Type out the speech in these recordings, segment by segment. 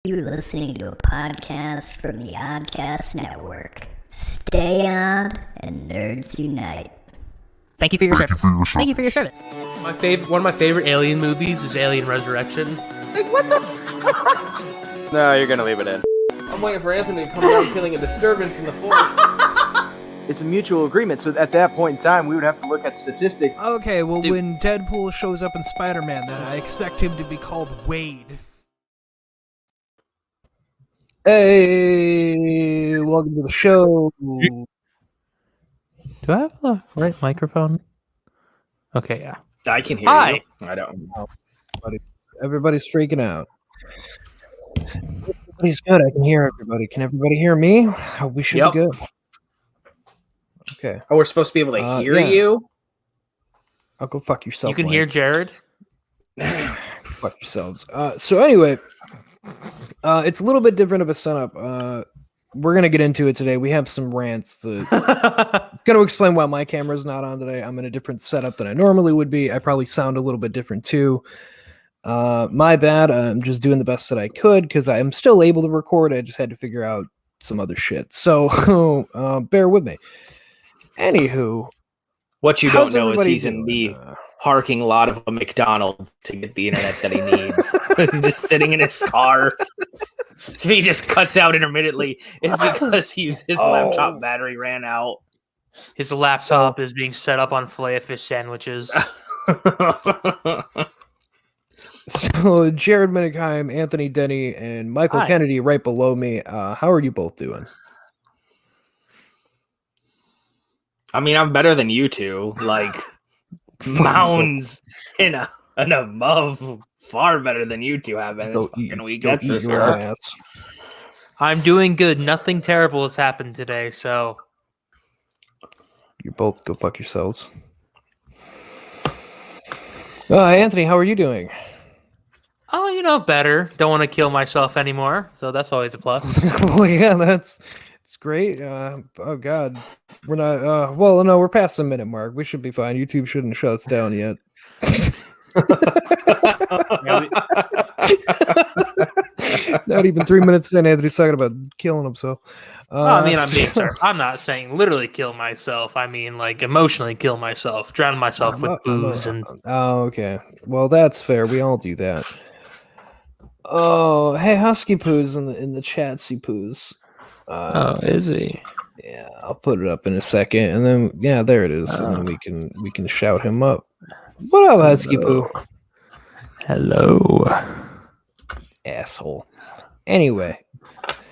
You're listening to a podcast from the Oddcast Network. Stay on and nerds unite. Thank you for your service. Thank you for your service. One of my favorite Alien movies is Alien Resurrection. Like, what the fuck? No, you're gonna leave it in. I'm waiting for Anthony to come down killing a disturbance in the forest. It's a mutual agreement, so at that point in time, we would have to look at statistics. Okay, well, when Deadpool shows up in Spider-Man, then I expect him to be called Wade. Hey, welcome to the show. Do I have the right microphone? Okay, yeah. I can hear Hi. you. I don't know. Everybody's freaking out. Everybody's good. I can hear everybody. Can everybody hear me? We should be good. Okay. Oh, we're supposed to be able to hear yeah. you? I'll go fuck yourself. You can Mike. hear Jared? Fuck yourselves. So anyway, it's a little bit different of a setup. We're going to get into it today. We have some rants. Going to explain why my camera's not on today. I'm in a different setup than I normally would be. I probably sound a little bit different too. My bad. I'm just doing the best that I could because I'm still able to record. I just had to figure out some other shit. So bear with me. Anywho. What you don't know is he's doing? in the parking lot of a McDonald's to get the internet that he needs. He's just sitting in his car. So he just cuts out intermittently. It's because his laptop battery ran out. His laptop is being set up on Filet-O-Fish sandwiches. So Jared Minekime, Anthony Denney, and Mikeal Hi. Kennedy right below me. How are you both doing? I mean, I'm better than you two. Like, mounds and above. Far better than you two have been this fucking week. That's for sure. I'm doing good. Nothing terrible has happened today, so... You both go fuck yourselves. Anthony, how are you doing? Oh, better. Don't want to kill myself anymore, so that's always a plus. Well, yeah, it's great. Oh God, we're not. Well, no, we're past the minute mark. We should be fine. YouTube shouldn't shut us down yet. Not even 3 minutes in, Anthony's talking about killing himself. I'm not saying literally kill myself. I mean, like, emotionally kill myself, drown myself with booze and. Oh, okay. Well, that's fair. We all do that. Oh, hey, Husky Poos in the chatsy Poos. Is he? Yeah, I'll put it up in a second, and then there it is, and then we can shout him up. What up, Husky Poo? Hello, asshole. Anyway,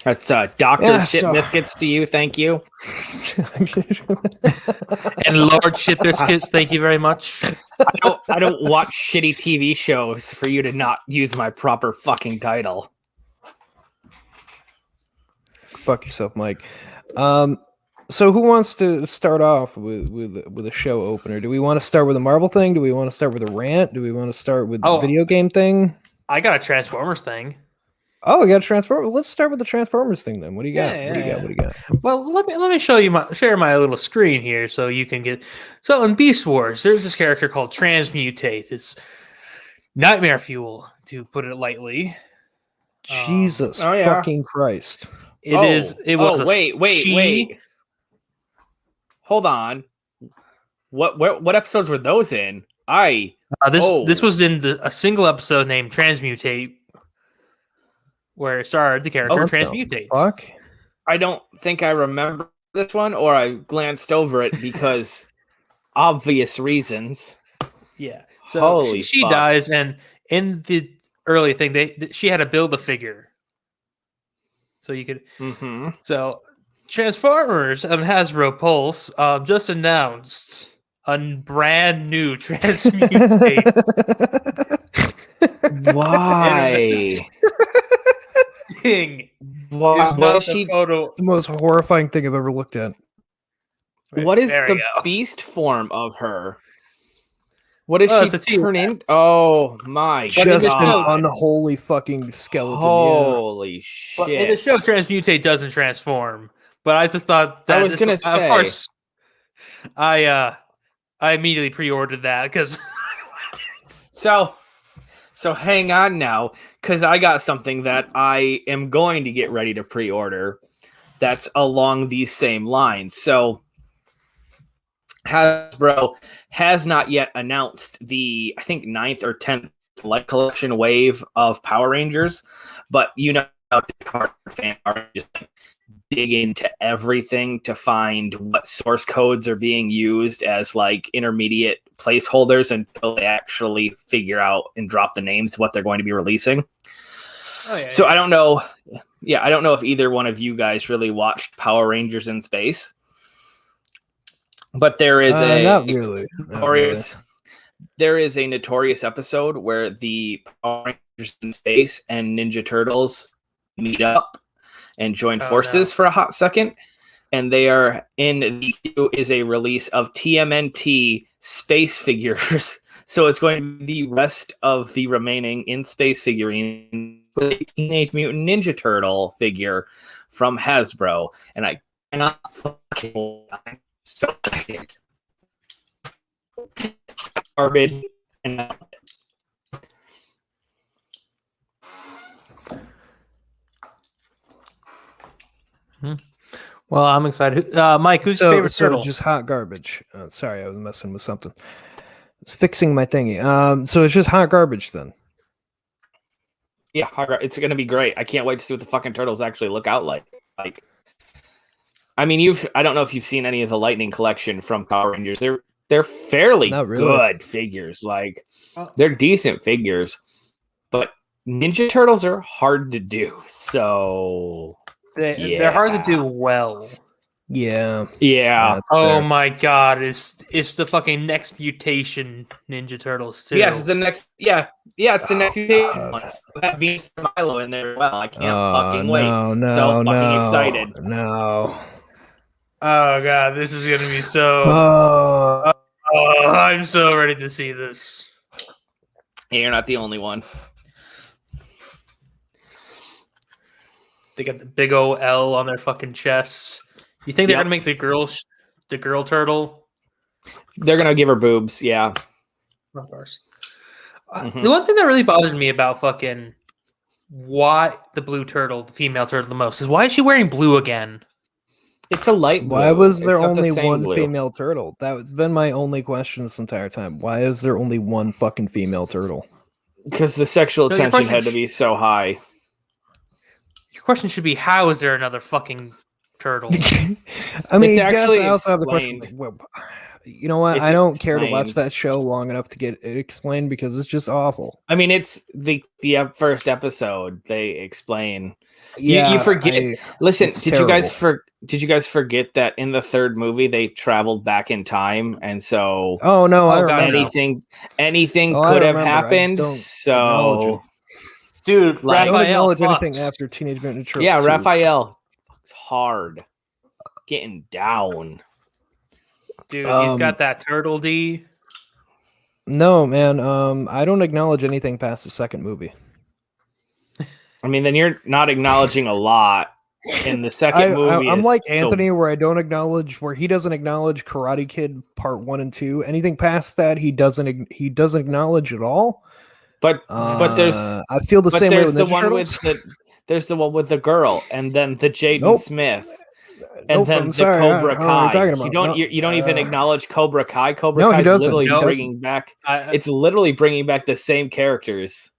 That's Dr. Shit Biscuits to you. Thank you. and Lord Shit Biscuits. Thank you very much. I don't watch shitty TV shows for you to not use my proper fucking title. Fuck yourself, Mike. So who wants to start off with a show opener? Do we want to start with a Marvel thing? Do we want to start with a rant? Do we want to start with the video game thing? I got a Transformers thing. Oh, we got a Transformers. Let's start with the Transformers thing then. What do you got? What do you got? Well, let me share my little screen here so you can get. So in Beast Wars, there's this character called Transmutate. It's nightmare fuel, to put it lightly. Jesus fucking Christ! Wait. Hold on. What episodes were those in? This was in a single episode named Transmutate, where it starred the character Transmutate. Fuck. I don't think I remember this one, or I glanced over it because obvious reasons. Yeah. So she fuck. dies, and in the early thing, she had to build a figure. So you could. Mm-hmm. So Transformers Hasbro Pulse just announced a brand new Transmutate. Why? Thing. Why is she? It's the most horrifying thing I've ever looked at. What is the beast form of her? What does she turn in? Oh my god! Just an unholy fucking skeleton. Holy shit! But in the show, Transmutate doesn't transform. But I just thought that I was gonna say. Of course, I immediately pre-ordered that because. So So hang on now, because I got something that I am going to get ready to pre-order that's along these same lines. So Hasbro has not yet announced the, I think, 9th or 10th Light Collection wave of Power Rangers, but you know how card fans are just dig into everything to find what source codes are being used as like intermediate placeholders until they actually figure out and drop the names of what they're going to be releasing. So I don't know. Yeah, I don't know if either one of you guys really watched Power Rangers in Space. But there is not really. There is a notorious episode where the Power Rangers in Space and Ninja Turtles meet up and join forces for a hot second. And they are in the queue is a release of TMNT space figures. So it's going to be the rest of the remaining in space figurine with a Teenage Mutant Ninja Turtle figure from Hasbro. And I cannot fucking so excited. Garbage and Well, I'm excited. Mike, who's your favorite turtle? Just hot garbage. Sorry, I was messing with something. Fixing my thingy. So it's just hot garbage then. Yeah, it's gonna be great. I can't wait to see what the fucking turtles actually look out like. Like, I mean, I don't know if you've seen any of the Lightning collection from Power Rangers. They're fairly good figures. Like, they're decent figures, but Ninja Turtles are hard to do. So they're hard to do well. Yeah. Oh my god, it's the fucking next mutation Ninja Turtles too. Yes, it's the next. Yeah, it's the next mutation one. That Venus and Milo in there. Well, I can't fucking wait. So fucking excited. No. Oh god, this is gonna be so. I'm so ready to see this. Yeah, you're not the only one. They got the big old L on their fucking chests. You think they're gonna make the girl turtle? They're gonna give her boobs, yeah. Of course. The one thing that really bothered me about fucking why the blue turtle, the female turtle, the most is why is she wearing blue again? It's a light blue. Why was there only one female turtle? That's been my only question this entire time. Why is there only one fucking female turtle? Because the sexual tension had to be so high. Your question should be, how is there another fucking turtle? I mean, actually, I also have the question. You know what? I don't care to watch that show long enough to get it explained because it's just awful. I mean, it's the first episode. They explain. Yeah, you forget. Listen, did you guys forget that in the third movie they traveled back in time, and so I remember. anything could have happened. So, dude, I don't acknowledge anything after Teenage Mutant Ninja Turtles. Yeah, 2. Raphael, it's hard getting down. Dude, he's got that turtle D. No, man. I don't acknowledge anything past the second movie. I mean, then you're not acknowledging a lot in the second movie. I'm like Anthony, where where he doesn't acknowledge Karate Kid Part 1 and 2. Anything past that, he doesn't acknowledge at all. But there's I feel the same way with Ninja Turtles. There's the one with the girl, and then the Jaden Smith. And then Cobra Kai. You don't even acknowledge Cobra Kai. Cobra Kai is literally bringing back. It's literally bringing back the same characters.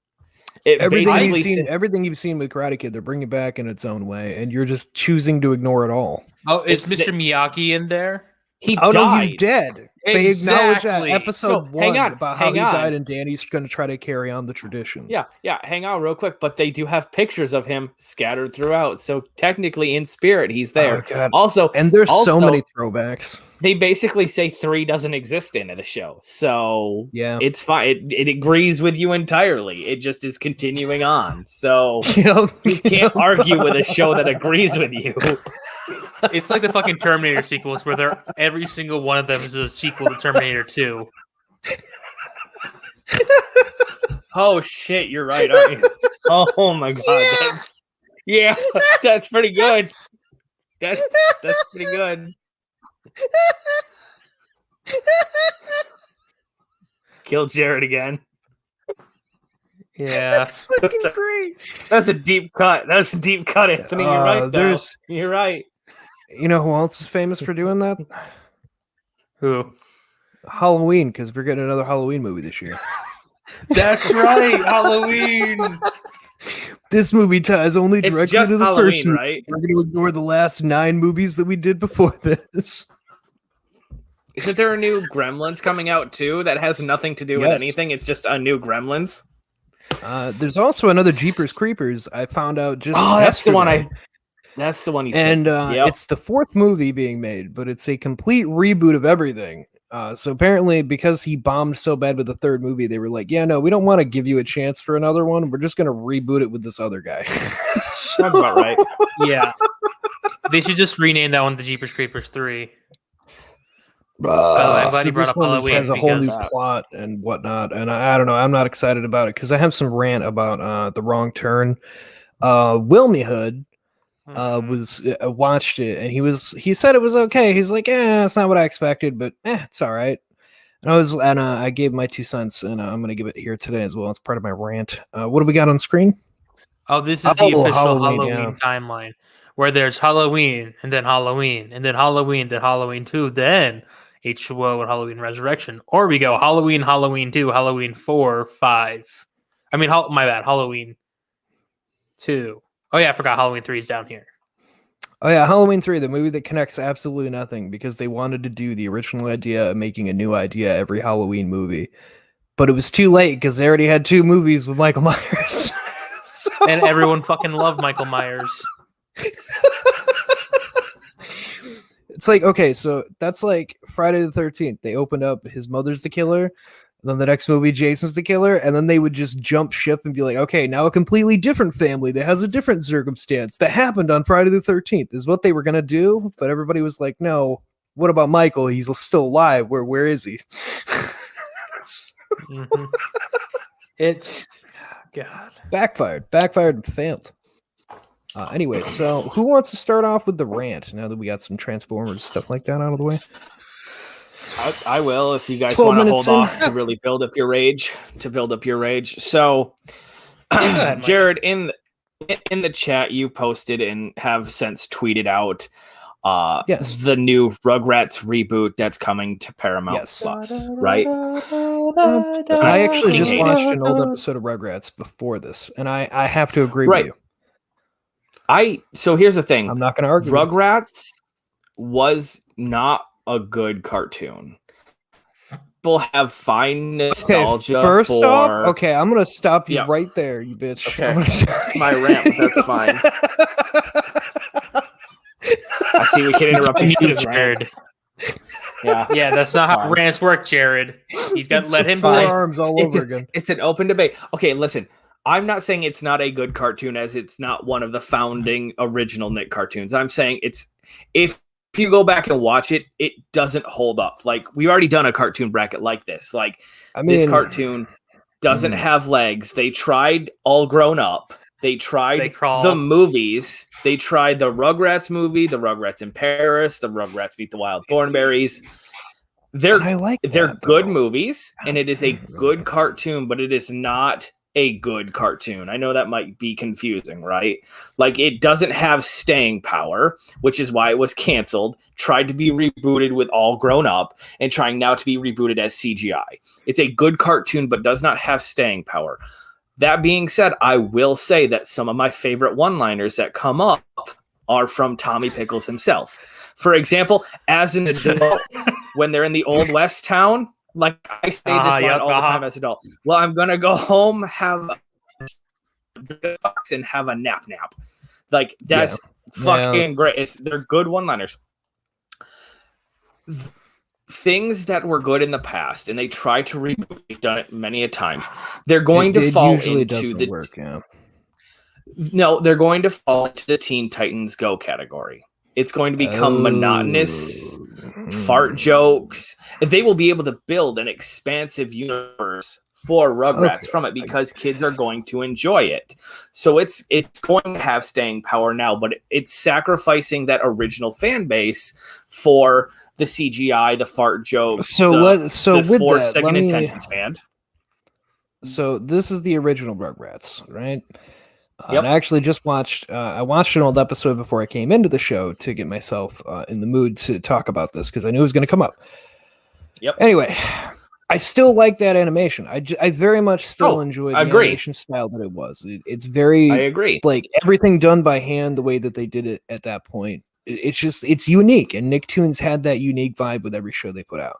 Everything you've seen with Karate Kid, they're bringing back in its own way, and you're just choosing to ignore it all. Oh, is Mr. Miyagi in there? No, he's dead. They acknowledge that episode 1 about how he died, and Danny's going to try to carry on the tradition. Yeah. Hang on real quick, but they do have pictures of him scattered throughout, so technically in spirit he's there. And there's so many throwbacks. They basically say 3 doesn't exist in the show, so yeah, it's fine. It agrees with you entirely. It just is continuing on. So you can't argue with a show that agrees with you. It's like the fucking Terminator sequels, where every single one of them is a sequel to Terminator 2. Oh shit, you're right, aren't you? Oh my god, that's pretty good. That's pretty good. Kill Jared again. Yeah. Fucking great. That's a deep cut. Anthony. You're right. You're right. You know who else is famous for doing that? Who? Halloween, because we're getting another Halloween movie this year. That's right, Halloween. This movie ties only It's directly just to the Halloween, first movie. right? We're going to ignore the last 9 movies that we did before this. Isn't there a new Gremlins coming out too that has nothing to do with anything? It's just a new Gremlins. There's also another Jeepers Creepers. I found out just that's the one yesterday. That's the one you And said. Yep. it's the 4th movie being made, but it's a complete reboot of everything. So apparently, because he bombed so bad with the 3rd movie, they were like, "Yeah, no, we don't want to give you a chance for another one. We're just going to reboot it with this other guy." Sounds about right. Yeah. They should just rename that one the Jeepers Creepers 3. I'm glad you brought up Halloween. Has a whole new because- plot and whatnot, and I don't know. I'm not excited about it because I have some rant about The Wrong Turn. Wilmy Hood watched it, and he said it was okay. He's like, it's not what I expected, but it's all right. And I gave my 2 cents, and I'm gonna give it here today as well. It's part of my rant. What do we got on screen? Oh, this is the official Halloween, Halloween timeline where there's Halloween and then Halloween and then Halloween, then Halloween 2, then H2O and Halloween Resurrection. Or we go Halloween, Halloween 2, Halloween 4, 5. I mean, my bad. Halloween 2. Oh, yeah, I forgot Halloween 3 is down here. Oh yeah, Halloween 3, the movie that connects absolutely nothing because they wanted to do the original idea of making a new idea every Halloween movie. But it was too late because they already had 2 movies with Michael Myers. And everyone fucking loved Michael Myers. It's like, okay, so that's like Friday the 13th. They opened up his mother's the killer, and then the next movie, Jason's the killer, and then they would just jump ship and be like, okay, now a completely different family that has a different circumstance that happened on Friday the 13th is what they were going to do, but everybody was like, no, what about Michael? He's still alive. Where is he? Mm-hmm. It's... God. Backfired and failed. Anyway, so who wants to start off with the rant now that we got some Transformers stuff like that out of the way? I will if you guys 12 want to minutes hold in. off to really build up your rage. So, ahead, Mike. Jared, in the chat, you posted and have since tweeted out Yes. the new Rugrats reboot that's coming to Paramount Yes. Plus, right? I actually just hate watched an old episode of Rugrats before this, and I have to agree Right. with you. So here's the thing. I'm not going to argue. Rugrats was not a good cartoon. People have fine nostalgia First for... off, okay, I'm going to stop you Yeah. right there, you bitch. Okay. I'm gonna It's my rant, but that's fine. I see we can interrupt each other's rant. Jared. Yeah. Yeah, that's not how Fine. rants work, Jared. He's got to let him four say. arms all over again. It's an open debate. Okay, listen. I'm not saying it's not a good cartoon as it's not one of the founding original Nick cartoons. I'm saying if you go back and watch it, it doesn't hold up. Like, we've already done a cartoon bracket like this. Like, this cartoon doesn't have legs. They tried All Grown Up. They tried the movies. They tried the Rugrats movie, the Rugrats in Paris, the Rugrats Beat the Wild Thornberries. They're good movies, and it is a good cartoon, but it is not a good cartoon. I know that might be confusing, right? Like, it doesn't have staying power, which is why it was canceled, tried to be rebooted with All Grown Up, and trying now to be rebooted as CGI. It's a good cartoon, but does not have staying power. That being said, I will say that some of my favorite one-liners that come up are from Tommy Pickles himself. For example, as an adult, when they're in the Old West town, like, I say this line all the time as an adult. Well, I'm going to go home, have a box, and have a nap. Like, that's fucking great. They're good one-liners. Things that were good in the past, and they try to reboot. They've done it many a times. They're going to fall into the work. Yeah. No, they're going to fall into the Teen Titans Go category. It's going to become monotonous fart jokes. They will be able to build an expansive universe for Rugrats from it because kids are going to enjoy it. So it's going to have staying power now, but it's sacrificing that original fan base for the CGI, the fart jokes, the with that, second attention span. So this is the original Rugrats, right? Yep. And I actually just watched. I watched an old episode before I came into the show to get myself in the mood to talk about this because I knew it was going to come up. Yep. Anyway, I still like that animation. I very much still enjoy the agree. animation style that it was. It's very. I agree. Like everything done by hand, the way that they did it at that point. It's unique, and Nicktoons had that unique vibe with every show they put out.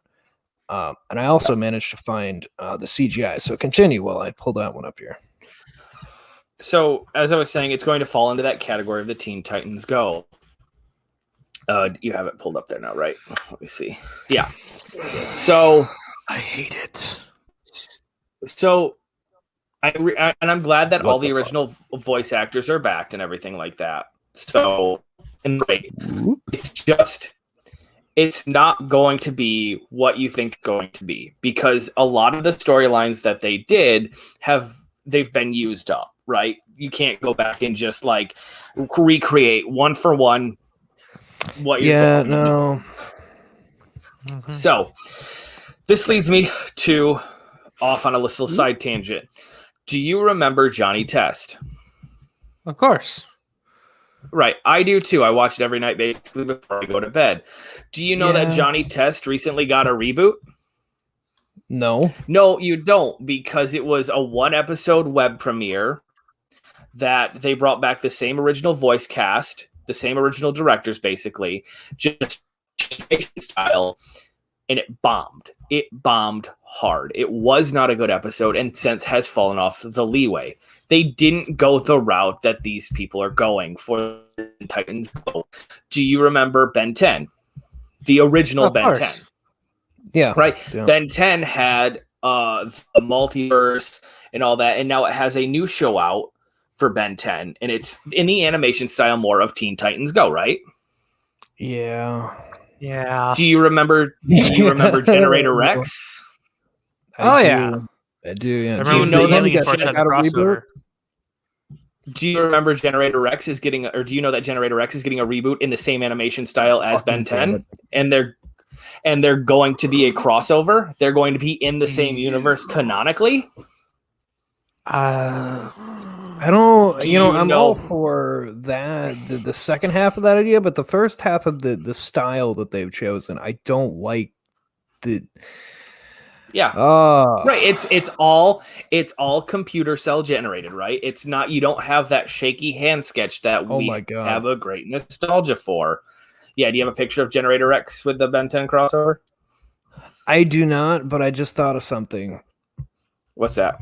And I also managed to find the CGI. So continue while I pull that one up here. So, as I was saying, it's going to fall into that category of the Teen Titans Go. You have it pulled up there now, right? Let me see. Yeah. So, I hate it. So, and I'm glad that all the original voice actors are back and everything like that. So, it's not going to be what you think it's going to be because a lot of the storylines that they did they've been used up, right? You can't go back and just like recreate one for one what you're going to do. Mm-hmm. So this leads me to off on a little side tangent. Do you remember Johnny Test? Of course. Right. I do too. I watch it every night basically before I go to bed. Do you know that Johnny Test recently got a reboot? No. No, you don't, because it was a 1-episode web premiere that they brought back the same original voice cast, the same original directors, basically, just style, and it bombed. It bombed hard. It was not a good episode, and since has fallen off the leeway. They didn't go the route that these people are going for Titans Go. Do you remember Ben 10? The original Ben 10. Yeah. Right? Yeah. Ben 10 had the multiverse and all that, and now it has a new show out for Ben 10, and it's in the animation style more of Teen Titans Go, right? Yeah. Yeah. Do you remember Generator Rex? I do, yeah. Do you know that got a reboot? Do you remember Generator Rex is getting, or do you know that Generator Rex is getting a reboot in the same animation style as Ben 10? And they're going to be a crossover. They're going to be in the same universe canonically. I don't, I'm all for that, the second half of that idea, but the first half of the style that they've chosen, I don't like the. Yeah. Right. It's all computer cell generated, right? It's not, you don't have that shaky hand sketch that we have a great nostalgia for. Yeah. Do you have a picture of Generator X with the Ben 10 crossover? I do not, but I just thought of something. What's that?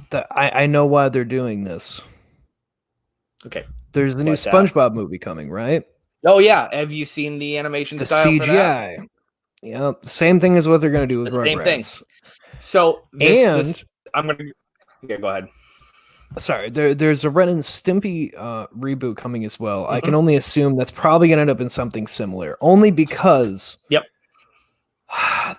That I know why they're doing this. Okay. There's the new SpongeBob movie coming, right? Oh yeah. Have you seen the animation style CGI. for that? Yeah, same thing as what they're going to do with Rugrats. Same thing. So I'm going to go ahead. Sorry, there's a Ren and Stimpy reboot coming as well. I can only assume that's probably going to end up in something similar, only because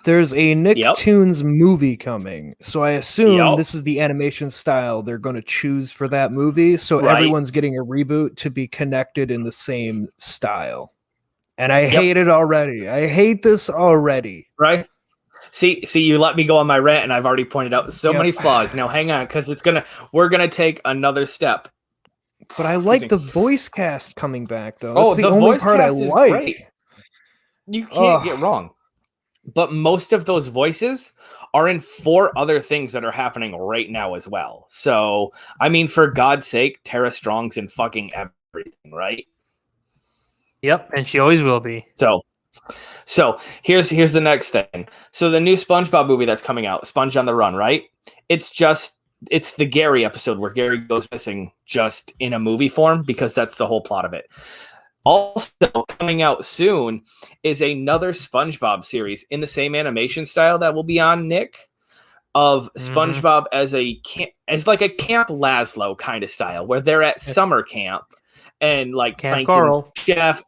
there's a Nicktoons movie coming. So I assume this is the animation style they're going to choose for that movie. So everyone's getting a reboot to be connected in the same style. And I hate it already. I hate this already. Right? See, you let me go on my rant, and I've already pointed out so many flaws. Now, hang on, because we're gonna take another step. But I like the voice cast coming back, though. That's the only part I like. Great. You can't get wrong. But most of those voices are in 4 other things that are happening right now as well. So, I mean, for God's sake, Tara Strong's in fucking everything, right? Yep, and she always will be. So here's the next thing. So the new SpongeBob movie that's coming out, Sponge on the Run, right? It's the Gary episode where Gary goes missing just in a movie form because that's the whole plot of it. Also coming out soon is another SpongeBob series in the same animation style that will be on Nick of SpongeBob as like a Camp Laszlo kind of style where they're at summer camp. And like Camp Coral. Chef,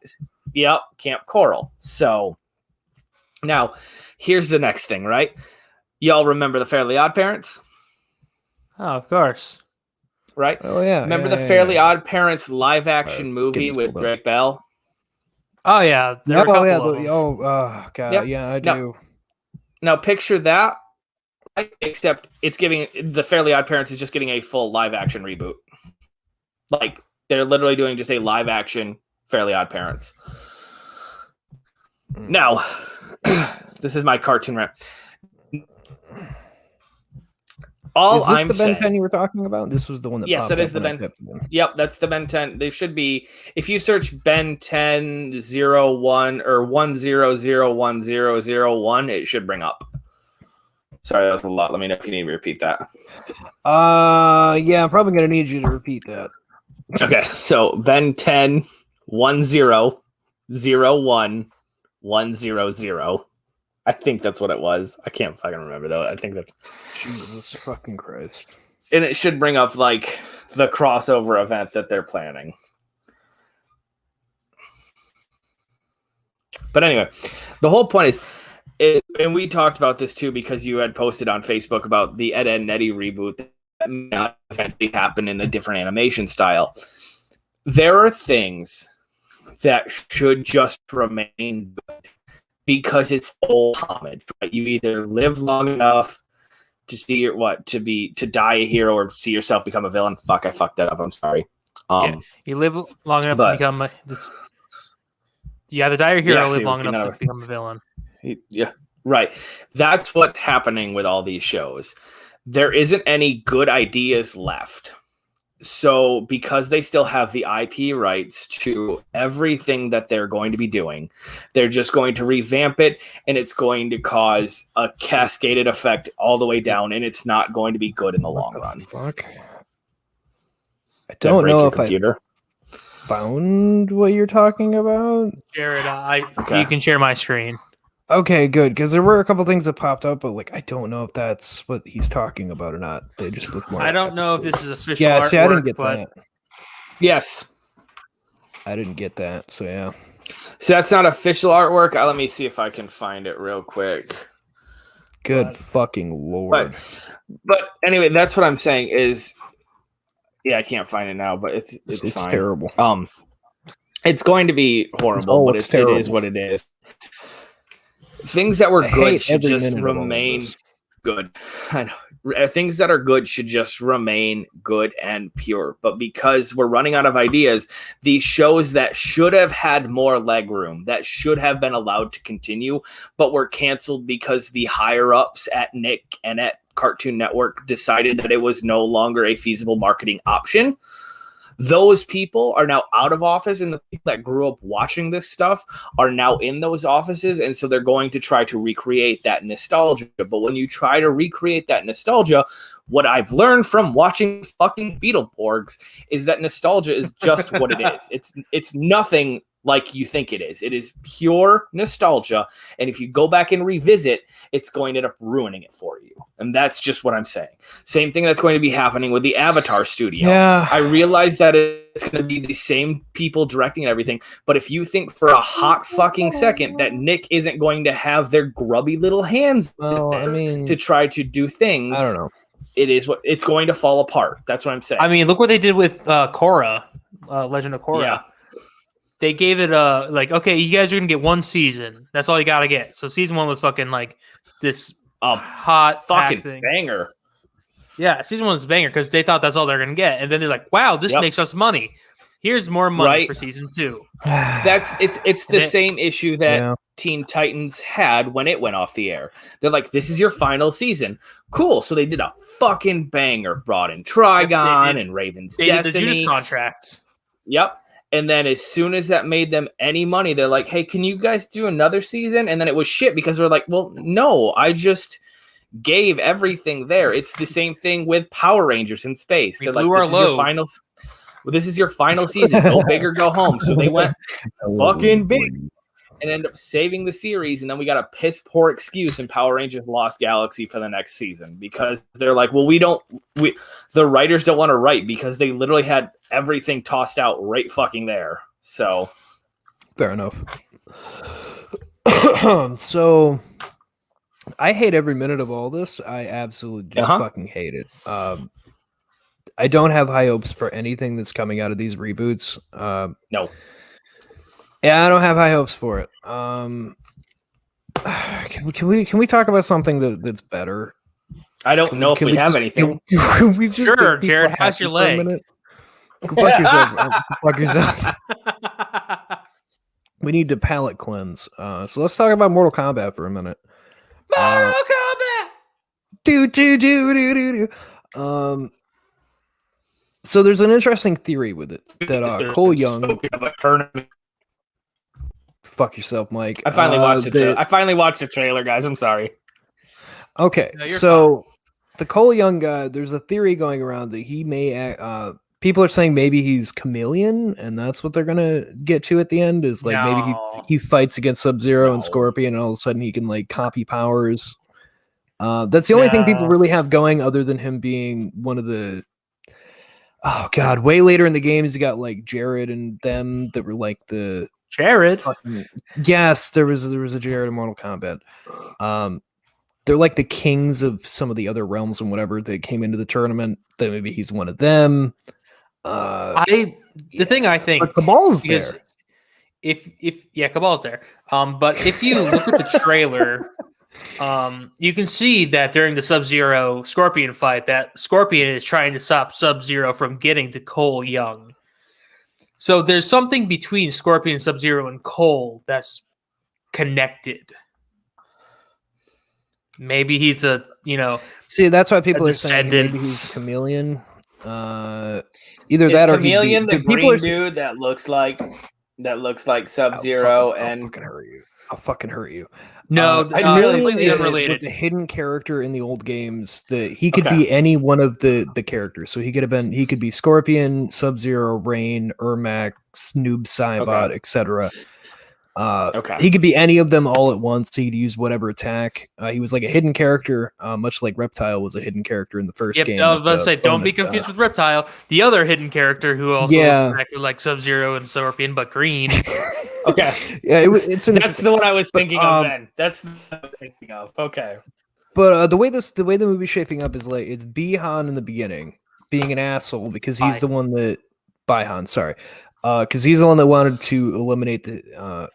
Camp Coral. So now here's the next thing, right? Y'all remember the Fairly Odd Parents? Oh, of course. Right? Oh yeah. Remember the Fairly Odd Parents live action movie with Drake Bell? Oh yeah. God, yeah, I do. Now picture that except it's giving the Fairly Odd Parents is just getting a full live action reboot. Like they're literally doing just a live action Fairly Odd Parents. Now, this is my cartoon rant. Is this the Ben 10 you were talking about? This was the one that yes, popped that is up the when I Ben. typed it in. Yep, that's the Ben 10. They should be, if you search Ben 10 01 or 1001001, it should bring up. Sorry, that was a lot. Let me know if you need me to repeat that. Yeah, I'm probably gonna need you to repeat that. Okay, so Ben 10 1001 100. I think that's what it was. I can't fucking remember though. I think that's Jesus fucking Christ. And it should bring up like the crossover event that they're planning. But anyway, the whole point is, and we talked about this too because you had posted on Facebook about the Ed, and Eddy reboot that may not eventually happen in a different animation style. There are things that should just remain good because it's old homage. Right? You either live long enough to see to die a hero or see yourself become a villain. Fuck, I fucked that up. I'm sorry. You live long enough to become you either die a hero or live long enough to become a villain. Yeah, right. That's what's happening with all these shows. There isn't any good ideas left. So because they still have the IP rights to everything that they're going to be doing, they're just going to revamp it, and it's going to cause a cascaded effect all the way down, and it's not going to be good in the long run. Fuck. I don't know if I found what you're talking about. Jared, you can share my screen. Okay, good, because there were a couple things that popped up, but like I don't know if that's what he's talking about or not. They just look more. I don't know if this is official. Yeah, artwork, see, I didn't get that. Yes, I didn't get that. So yeah, so that's not official artwork. Let me see if I can find it real quick. Good fucking lord! But anyway, that's what I'm saying is, yeah, I can't find it now, but it's fine. Terrible. It's going to be horrible, but it is what it is. Things that were good should just remain good. I know. Things that are good should just remain good and pure. But because we're running out of ideas, these shows that should have had more leg room, that should have been allowed to continue, but were canceled because the higher ups at Nick and at Cartoon Network decided that it was no longer a feasible marketing option. Those people are now out of office, and the people that grew up watching this stuff are now in those offices, and so they're going to try to recreate that nostalgia. But when you try to recreate that nostalgia, what I've learned from watching fucking Beetleborgs is that nostalgia is just what it is. It's nothing like you think it is. It is pure nostalgia, and if you go back and revisit, it's going to end up ruining it for you. And that's just what I'm saying. Same thing that's going to be happening with the Avatar studio. Yeah. I realize that it's going to be the same people directing and everything, but if you think for a hot fucking second that Nick isn't going to have their grubby little hands to try to do things, I don't know. It is what it's going to fall apart. That's what I'm saying. I mean, look what they did with Korra, Legend of Korra. Yeah. They gave it okay, you guys are gonna get one season. That's all you gotta get. So season 1 was fucking like this hot fucking thing. banger. Yeah, season 1 was a banger because they thought that's all they're gonna get, and then they're like, "Wow, this makes us money. Here's more money for season 2." It's the same issue that Teen Titans had when it went off the air. They're like, "This is your final season, cool." So they did a fucking banger, brought in Trigon and Raven's Destiny. Did the Judas contract. Yep. And then as soon as that made them any money, they're like, "Hey, can you guys do another season?" And then it was shit because they're like, "Well, no, I just gave everything there." It's the same thing with Power Rangers in space. They're like, this is your final season. Go big or go home. So they went fucking big and ended up saving the series. And then we got a piss poor excuse in Power Rangers Lost Galaxy for the next season because they're like, well, the writers don't want to write because they literally had everything tossed out right fucking there. So fair enough. So I hate every minute of all this. I absolutely just fucking hate it. I don't have high hopes for anything that's coming out of these reboots. No. Yeah, I don't have high hopes for it. Can we talk about something that's better? I don't know if we have anything. Can we just Sure, make people Jared, how's happy your for a leg? minute? Go fuck yourself. Fuck yourself. We need to palate cleanse. So let's talk about Mortal Kombat for a minute. Mortal Kombat. Do. So there's an interesting theory with it that Cole Young. Spoken of a tournament. Fuck yourself, Mike. I finally watched I finally watched the trailer, guys. I'm sorry. Okay, No, you're so the Cole Young guy, there's a theory going around that he may. People are saying maybe he's Chameleon, and that's what they're gonna get to at the end. Is like maybe No. he fights against Sub-Zero and No. Scorpion, and all of a sudden he can like copy powers. That's the only thing people really have going, other than him being one of the. Oh god! Way later in the games, you got like Jared and them that were like the. Jared. Yes, there was a Jared in Mortal Kombat. They're like the kings of some of the other realms and whatever that came into the tournament. That maybe he's one of them. The thing I think, But Cabal's because there. if Cabal's there. But if you look at the trailer, you can see that during the Sub-Zero Scorpion fight, that Scorpion is trying to stop Sub-Zero from getting to Cole Young. So there's something between Scorpion, Sub-Zero, and Cole that's connected. Maybe he's See, that's why people a are saying maybe descendant. he's Chameleon. Either Is that or Chameleon the people green are dude that looks like Sub-Zero I'll and fucking hurt you. I'll fucking hurt you. no, I really completely is unrelated. a hidden character in the old games that he could be any one of the characters. So he could be Scorpion, Sub-Zero, Rain, Ermac, Noob Saibot, etc. He could be any of them all at once. He could use whatever attack. He was like a hidden character, much like Reptile was a hidden character in the first game. I was about to say, don't be confused with Reptile, the other hidden character who also looks exactly like Sub-Zero and Scorpion, but green. Okay. Yeah, that's the one I was thinking of then. That's the one I was thinking of. Okay. But the way the movie's shaping up is like it's Bihan in the beginning being an asshole because he's the one that Bihan, sorry, because he's the one that wanted to eliminate the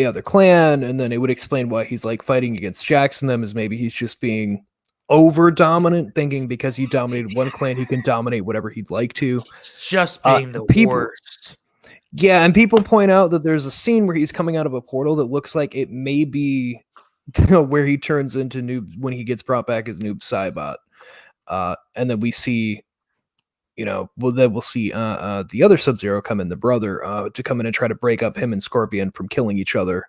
other clan, and then it would explain why he's like fighting against Jax and them is maybe he's just being over dominant, thinking because he dominated one clan he can dominate whatever he'd like to. Just being the worst. Yeah, and people point out that there's a scene where he's coming out of a portal that looks like it may be where he turns into Noob when he gets brought back as Noob Saibot. And then we see, we'll see the other Sub-Zero come in, the brother, to come in and try to break up him and Scorpion from killing each other.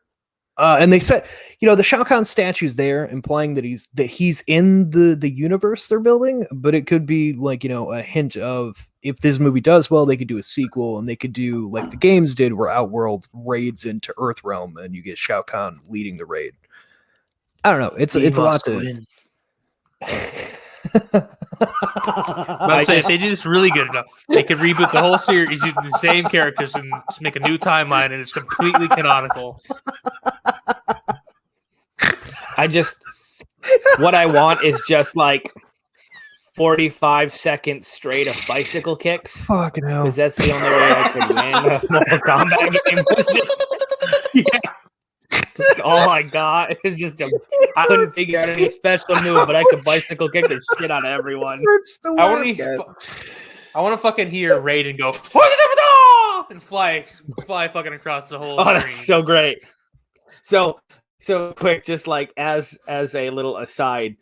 And they said, the Shao Kahn statue's there, implying that he's in the universe they're building, but it could be like, a hint of if this movie does well, they could do a sequel and they could do like the games did where Outworld raids into Earthrealm and you get Shao Kahn leading the raid. I don't know. It's a lot to I say if they did this really good enough, they could reboot the whole series using the same characters and just make a new timeline, and it's completely canonical. What I want is just like 45 seconds straight of bicycle kicks. fucking hell. Because that's the only way I could win a Mortal Kombat game. Yeah. That's all I got. It's just I couldn't figure out any special move, but I could bicycle kick the shit out of everyone. I want to fucking hear Raiden go and fly fucking across the whole screen. That's so great. So quick, just like as a little aside,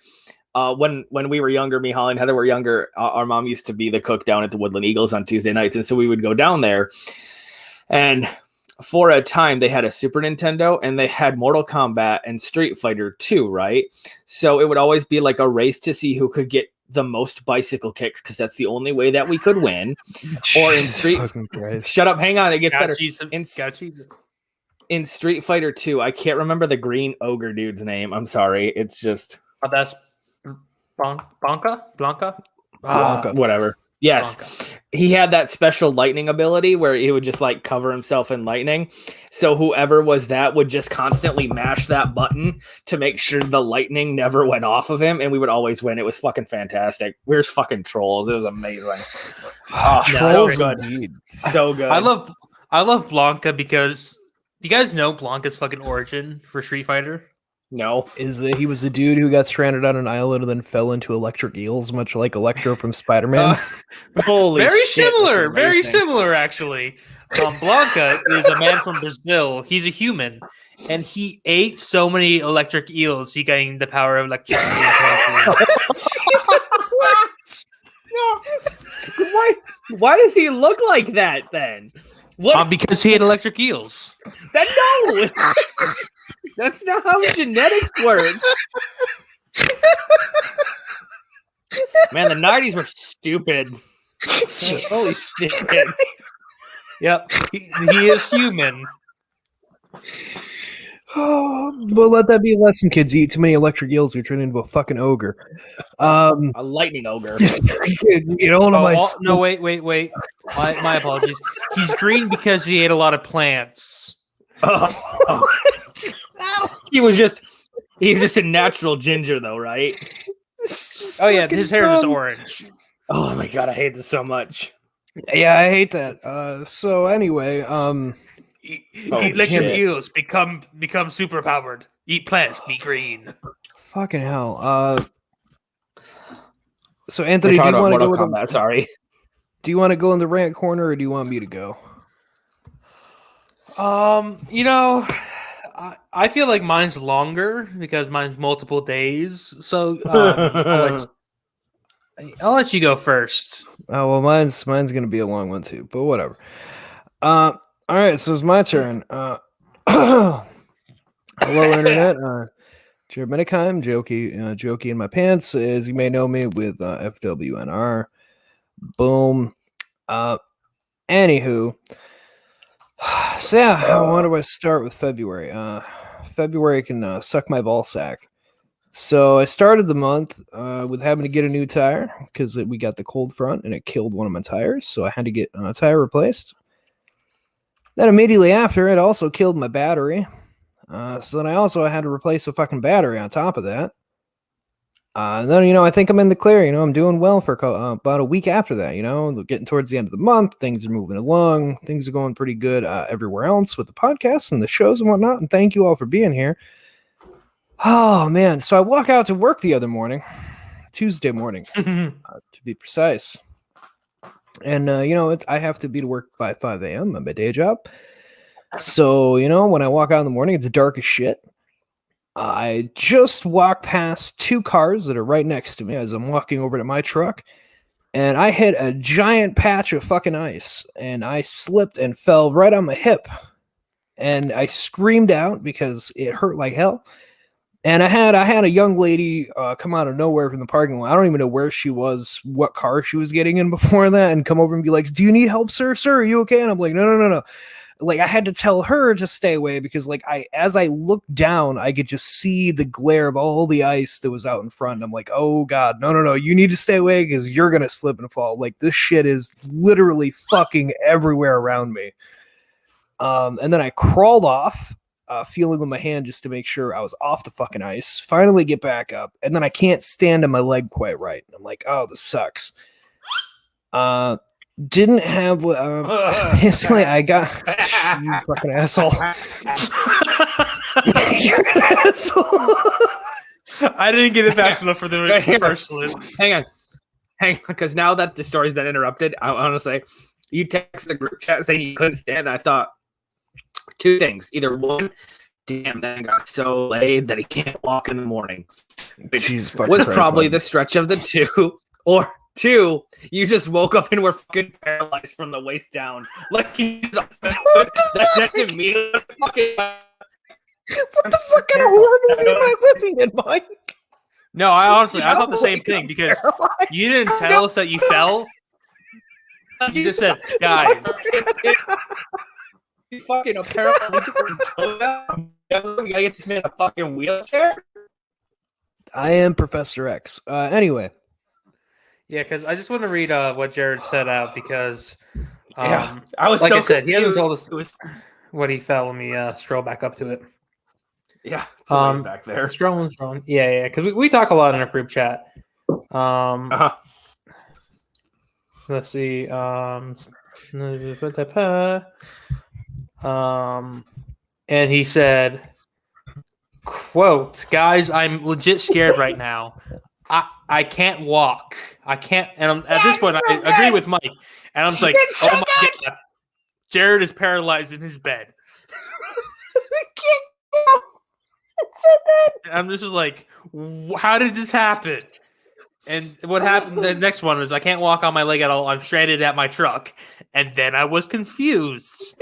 when we were younger, Mikeal and Heather were younger, our mom used to be the cook down at the Woodland Eagles on Tuesday nights, and so we would go down there, and for a time they had a Super Nintendo and they had Mortal Kombat and Street Fighter 2, right? So it would always be like a race to see who could get the most bicycle kicks because that's the only way that we could win. Or in shut up, hang on, it gets better. In Street Fighter 2, I can't remember the green ogre dude's name. I'm sorry. It's just that's Blanca? Whatever. Yes. Blanca. He had that special lightning ability where he would just like cover himself in lightning. So whoever was that would just constantly mash that button to make sure the lightning never went off of him, and we would always win. It was fucking fantastic. We were fucking trolls. It was amazing. So good. So good. I love Blanca because do you guys know Blanca's fucking origin for Street Fighter? No. is that he was a dude who got stranded on an island and then fell into electric eels, much like Electro from Spider-Man. Holy Very shit, similar, that's very amazing. similar, actually. Blanca is a man from Brazil. He's a human, and he ate so many electric eels, he gained the power of electricity. Why does he look like that then? What? Because he ate electric eels. No! That's not how genetics work. Man, the 90s were stupid. Holy shit. Yep, he is human. Oh, well, let that be a lesson, kids. You eat too many electric eels, you're turning into a fucking ogre. A lightning ogre. Get all of my. No, wait. My apologies. He's green because he ate a lot of plants. He's just a natural ginger, though, right? Oh yeah, his hair is just orange. Oh my god, I hate this so much. Yeah, I hate that. So anyway, Eat electric eels, become super powered. Eat plants, be green. fucking hell. So Anthony, We're do you talking want to about go? Mortal Kombat, sorry. Do you want to go in the rant corner, or do you want me to go? I feel like mine's longer because mine's multiple days. So I'll let you go first. Oh well, mine's gonna be a long one too, but whatever. All right, so it's my turn. Hello, internet. Jared Minekime, jokey in my pants, as you may know me with FWNR. Boom. Anywho, so yeah, how do I start with February? February can suck my ball sack. So I started the month with having to get a new tire because we got the cold front and it killed one of my tires. So I had to get a tire replaced. Then immediately after, it also killed my battery. So then I also had to replace a fucking battery on top of that. And then, I think I'm in the clear. I'm doing well for about a week after that. Getting towards the end of the month, things are moving along. Things are going pretty good everywhere else with the podcast and the shows and whatnot. And thank you all for being here. Oh, man. So I walk out to work the other morning, Tuesday morning, to be precise. And, I have to be to work by 5 a.m. at my day job. So, when I walk out in the morning, it's dark as shit. I just walked past two cars that are right next to me as I'm walking over to my truck. And I hit a giant patch of fucking ice. And I slipped and fell right on my hip. And I screamed out because it hurt like hell. And I had a young lady come out of nowhere from the parking lot. I don't even know where she was, what car she was getting in before that, and come over and be like, "Do you need help, sir? Sir, are you okay?" And I'm like, No. Like, I had to tell her to stay away because, like, as I looked down, I could just see the glare of all the ice that was out in front. And I'm like, oh god, no, you need to stay away because you're gonna slip and fall. Like, this shit is literally fucking everywhere around me. And then I crawled off. Feeling with my hand just to make sure I was off the fucking ice. Finally get back up, and then I can't stand on my leg quite right. I'm like, oh, this sucks. Didn't have basically I got you fucking asshole. You're an asshole. I didn't get it fast enough for the first list. Hang on, because now that the story's been interrupted, I want to say you texted the group chat saying you couldn't stand. I thought two things: either one, damn, that got so laid that he can't walk in the morning, which was probably the stretch of the two, or two, you just woke up and were fucking paralyzed from the waist down. Like, that's immediately fucking. What the fuck kind of horror movie am I living in, Mike? No, I thought the same thing because you didn't tell us that you fell. You just said, guys. You fucking a paraplegic. You gotta get this man a fucking wheelchair. I am Professor X. Anyway. Yeah, because I just want to read what Jared said out because I was like so I said, he hasn't confused. told us what he felt. Let me stroll back up to it. Yeah, somebody's back there. Strolling. Yeah, because we talk a lot in our group chat. Let's see. And he said, Quote, guys, I'm legit scared right now. I can't walk. I can't. And at this point, I agree with Mike. And I'm just like, It's so oh my God. Jared is paralyzed in his bed. I can't. It's so good. And I'm just like, how did this happen? And what happened? The next one was I can't walk on my leg at all. I'm stranded at my truck. And then I was confused.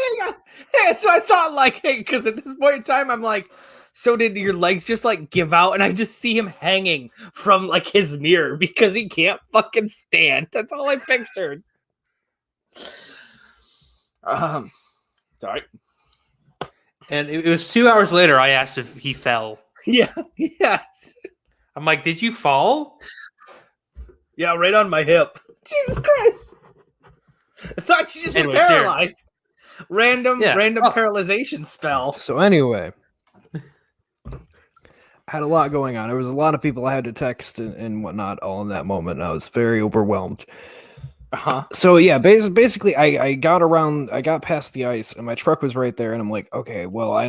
Yeah, so I thought like, hey, because at this point in time, I'm like, so did your legs just like give out? And I just see him hanging from like his mirror because he can't fucking stand. That's all I pictured. Sorry. And it was 2 hours later. I asked if he fell. Yeah. Yes. I'm like, did you fall? Yeah, right on my hip. Jesus Christ. I thought you just Anyway, were paralyzed. Random paralyzation spell. So anyway, I had a lot going on. There was a lot of people I had to text and whatnot all in that moment. And I was very overwhelmed. So yeah, basically I got past the ice and my truck was right there and I'm like, okay, well, I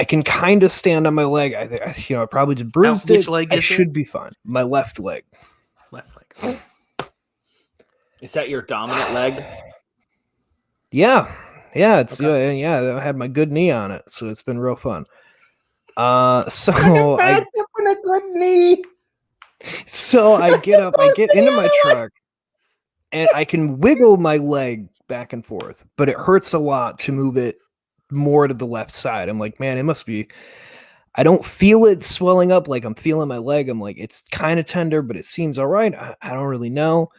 can kind of stand on my leg. I probably just bruised which it. leg I is it? should be fine. My left leg. Left leg. Is that your dominant leg? Yeah, it's I had my good knee on it, so it's been real fun. So I get up, I get into my truck, and I can wiggle my leg back and forth, but it hurts a lot to move it more to the left side. I'm like, man, it must be. I don't feel it swelling up like I'm feeling my leg. I'm like, it's kind of tender, but it seems all right. I don't really know.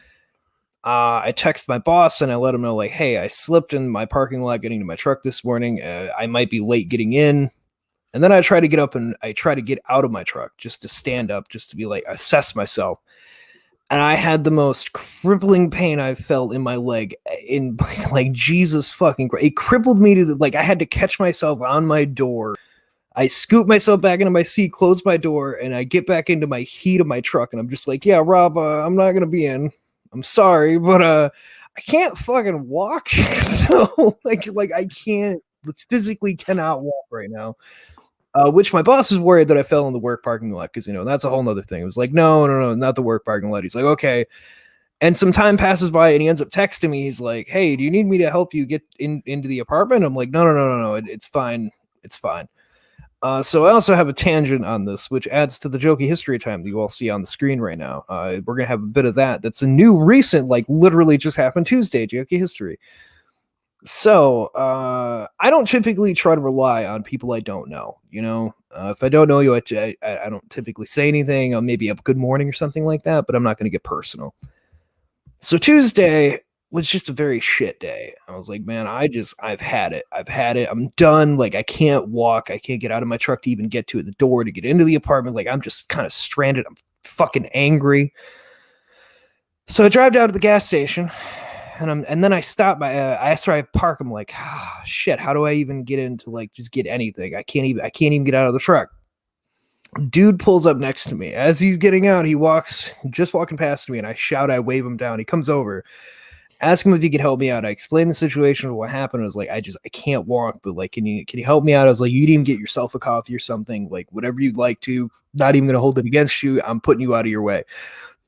I text my boss and I let him know, like, hey, I slipped in my parking lot getting to my truck this morning. I might be late getting in. And then I try to get up and I try to get out of my truck just to stand up, just to be like, assess myself. And I had the most crippling pain I've felt in my leg in like Jesus fucking Christ. It crippled me to I had to catch myself on my door. I scoop myself back into my seat, close my door, and I get back into my heat of my truck. And I'm just like, yeah, Rob, I'm not going to be in. I'm sorry, but I can't fucking walk. So I can't physically cannot walk right now. Which my boss is worried that I fell in the work parking lot because that's a whole nother thing. It was like, no, not the work parking lot. He's like, okay. And some time passes by and he ends up texting me. He's like, hey, do you need me to help you get into the apartment? I'm like, no. It's fine. It's fine. So I also have a tangent on this, which adds to the jokey history time that you all see on the screen right now. We're going to have a bit of that. That's a new recent, literally just happened Tuesday, jokey history. So I don't typically try to rely on people I don't know. If I don't know you, I don't typically say anything. Maybe a good morning or something like that, but I'm not going to get personal. So Tuesday was just a very shit day. I was like, man, I've had it. I'm done. I can't walk. I can't get out of my truck to even get to the door to get into the apartment. I'm just kind of stranded. I'm fucking angry. So I drive down to the gas station and then I stop after I park. I'm like, shit, how do I even get into just get anything? I can't even get out of the truck. Dude pulls up next to me. As he's getting out, just walking past me, and I wave him down. He comes over. Ask him if he can help me out. I explained the situation of what happened. I was like, I can't walk, but can you help me out? I was like, you didn't get yourself a coffee or something, whatever you'd like to. Not even gonna hold it against you. I'm putting you out of your way.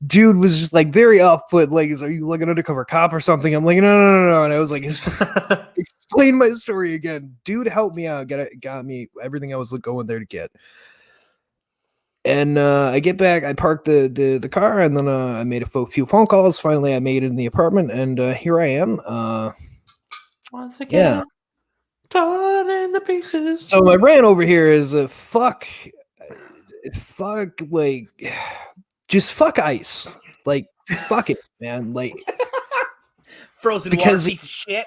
Dude was just very off put. Are you like an undercover cop or something? I'm like, no. And I was like, explain my story again. Dude helped me out. Got me everything I was going there to get. And I get back, I parked the car, and then I made a few phone calls. Finally, I made it in the apartment, and here I am. Once again, torn in the pieces. So my rant over here is fuck, just fuck ice. Fuck it, man. Frozen water piece of shit.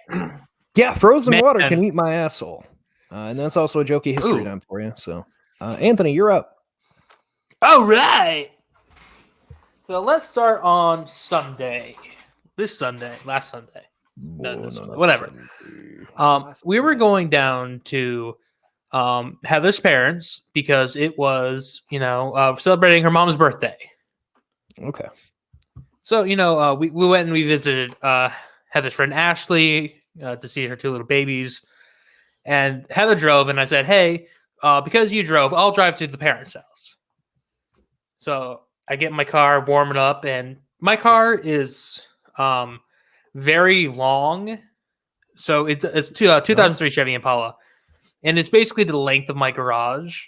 Yeah, frozen water can eat my asshole. And that's also a jokey history time for you. So, Anthony, you're up. All right. So let's start on Sunday. Last Sunday. Whatever. We were going down to Heather's parents because it was, celebrating her mom's birthday. Okay. So, we went and we visited Heather's friend Ashley to see her two little babies. And Heather drove, and I said, hey, because you drove, I'll drive to the parents' house. So I get in my car, warm it up, and my car is very long. So it's 2003 Chevy Impala, and it's basically the length of my garage.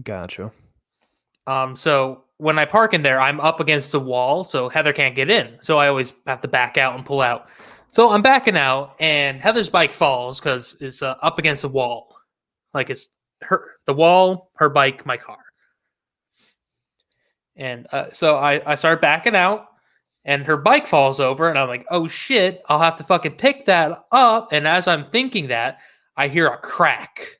Gotcha. So when I park in there, I'm up against the wall, so Heather can't get in. So I always have to back out and pull out. So I'm backing out, and Heather's bike falls because it's up against the wall. Like it's the wall, her bike, my car. And so I start backing out, and her bike falls over, and I'm like, oh shit, I'll have to fucking pick that up. And as I'm thinking that, I hear a crack.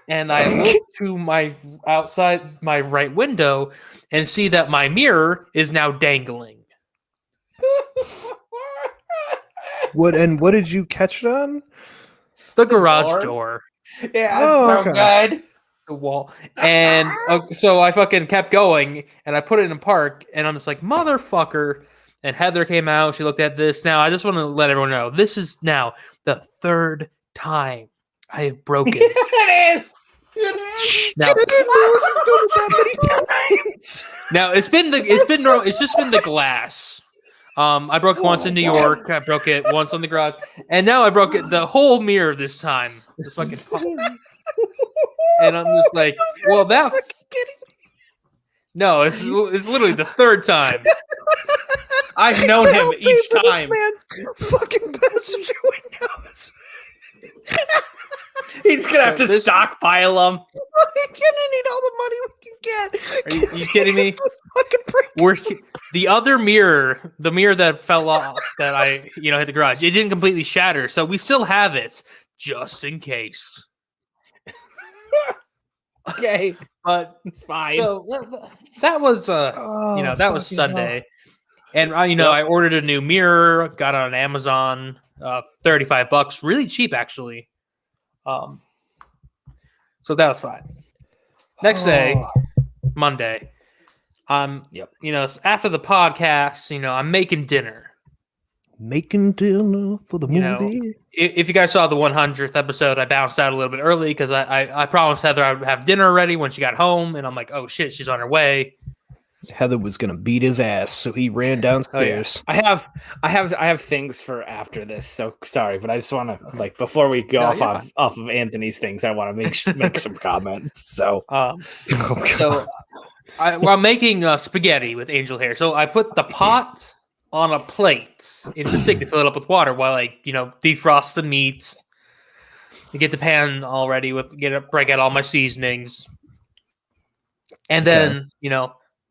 And I look to my outside my right window and see that my mirror is now dangling. What did you catch it on? The garage door. Yeah, Oh, so okay. good. The wall. And so I fucking kept going, and I put it in park, and I'm just like, motherfucker. And Heather came out. She looked at this. Now, I just want to let everyone know, this is now the third time I have broken. It is. It is. Now it's just been the glass. I broke it once in New York. I broke it once on the garage, and now I broke it the whole mirror this time. This fucking and I'm just like, well, that. No, it's literally the third time. I've known him each time. This man's fucking passenger windows. He's gonna have to stockpile them. We're gonna need all the money we can get. Are you kidding me? Fucking The other mirror, the mirror that fell off that I, hit the garage, it didn't completely shatter, so we still have it just in case. Okay, but it's fine. So that was, that was Sunday, and I ordered a new mirror, got it on Amazon, $35, really cheap actually. So that was fine. Next day, Monday. After the podcast, I'm making dinner. Making dinner for the movie. If you guys saw the 100th episode, I bounced out a little bit early because I promised Heather I would have dinner ready when she got home, and I'm like, oh shit, she's on her way. Heather was gonna beat his ass, so he ran downstairs. Oh, yeah. I have things for after this, so sorry, but I just want to before we go off of Anthony's things, I want to make some comments. So, I'm making spaghetti with angel hair. So I put the pot on a plate in the sink to fill it up with water while I defrost the meat. You get the pan all ready break out all my seasonings, and then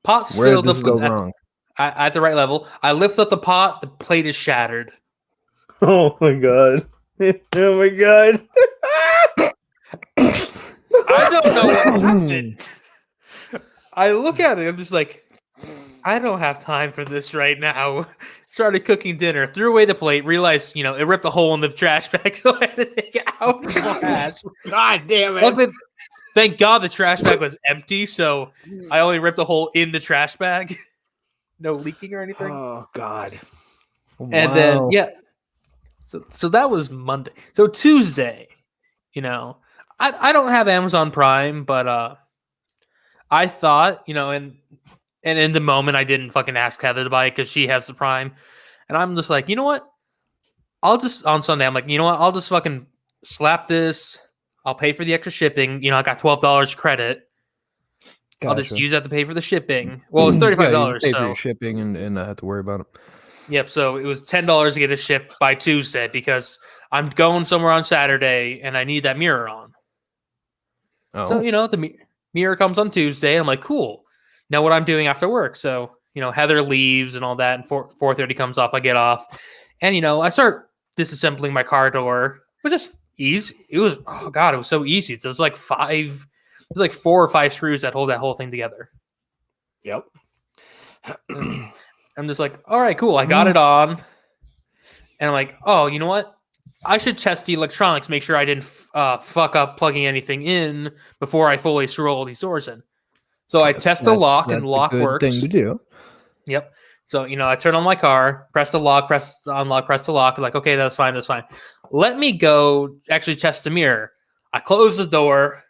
pot's Where filled did up this go wrong? At the right level. I lift up the pot, the plate is shattered. Oh my god! Oh my god! I don't know what happened. I look at it, I'm just like, I don't have time for this right now. Started cooking dinner, threw away the plate, realized, it ripped a hole in the trash bag, so I had to take it out. God damn it. Luckily, thank God the trash bag was empty, so I only ripped a hole in the trash bag. No leaking or anything. Oh, God. And then, so that was Monday. So Tuesday, I don't have Amazon Prime, but I thought, and in the moment, I didn't fucking ask Heather to buy it because she has the Prime. And I'm just like, you know what? On Sunday, I'm like, you know what? I'll just fucking slap this. I'll pay for the extra shipping. I got $12 credit. Gotcha. I'll just use that to pay for the shipping. Well, it's $35. Pay so for your shipping and not have to worry about it. Yep. So it was $10 to get it shipped by Tuesday because I'm going somewhere on Saturday and I need that mirror on. Oh. So, the mirror comes on Tuesday. And I'm like, cool. Now what I'm doing after work. So, Heather leaves and all that, and 4:30 comes off. I get off, and I start disassembling my car door. It was just easy. It was it was so easy. It was like 4 or 5 screws that hold that whole thing together. Yep. I'm just like, all right, cool. I got it on, and I'm like, oh, you know what? I should test the electronics, make sure I didn't fuck up plugging anything in before I fully screw all these doors in. So I test the lock, and the lock works. Thing to do. Yep. So, I turn on my car, press the lock, press the unlock, press the lock. Like, okay, that's fine. Let me go actually test the mirror. I close the door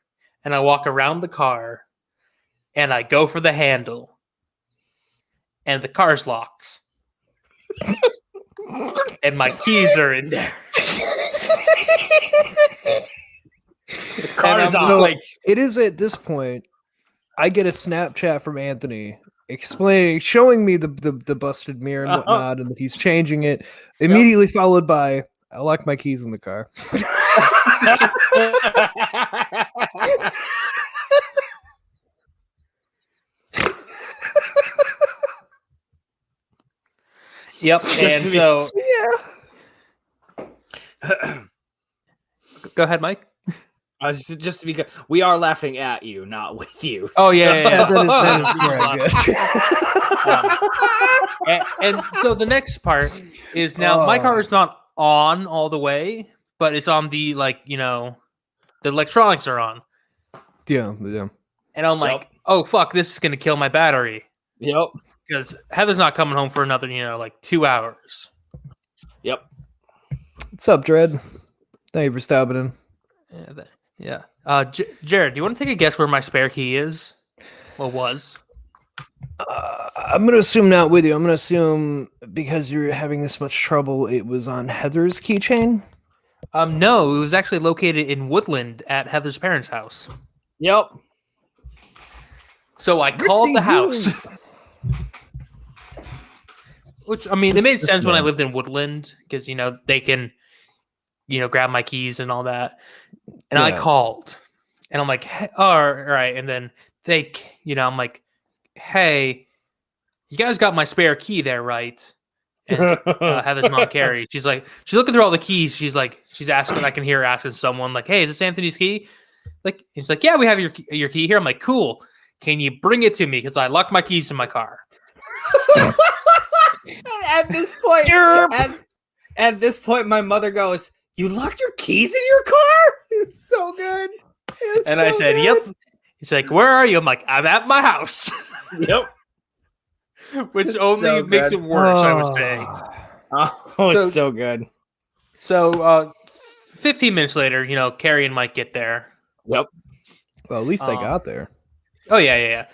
and I walk around the car and I go for the handle and the car's locked. And my keys are in there. The car is I'm off. like, It is at this point, I get a Snapchat from Anthony showing me the busted mirror and whatnot, and that he's changing it. Immediately followed by, I locked my keys in the car. yep. And so, go ahead, Mike. Just because we are laughing at you, not with you. Oh yeah. That is correct. And so the next part is now my car is not on all the way, but it's on the the electronics are on. Yeah. And I'm like, oh fuck, this is gonna kill my battery. Yep. Because Heather's not coming home for another 2 hours. Yep. What's up, Dread? Thank you for stopping in. Yeah. Jared, do you want to take a guess where my spare key is? Well, was. I'm going to assume not with you. I'm going to assume because you're having this much trouble, it was on Heather's keychain? No, it was actually located in Woodland at Heather's parents' house. Yep. So I called the house. Which, I mean, it made sense when I lived in Woodland because, they can, grab my keys and all that. And I called. And I'm like, hey, all right. And then I'm like, hey, you guys got my spare key there, right? And Heather's mom, Carrie, she's looking through all the keys. She's asking, I can hear her asking someone, like, hey, is this Anthony's key? She's like, yeah, we have your key here. I'm like, cool. Can you bring it to me? Because I locked my keys in my car. At this point, my mother goes, "You locked your keys in your car?" It's so good. And I said, "Yep." He's like, "Where are you?" I'm like, "I'm at my house." Yep. Which only makes it worse, I would say. It's so good. So, 15 minutes later, Carrie and Mike get there. Yep. Well, at least they got there. Oh yeah.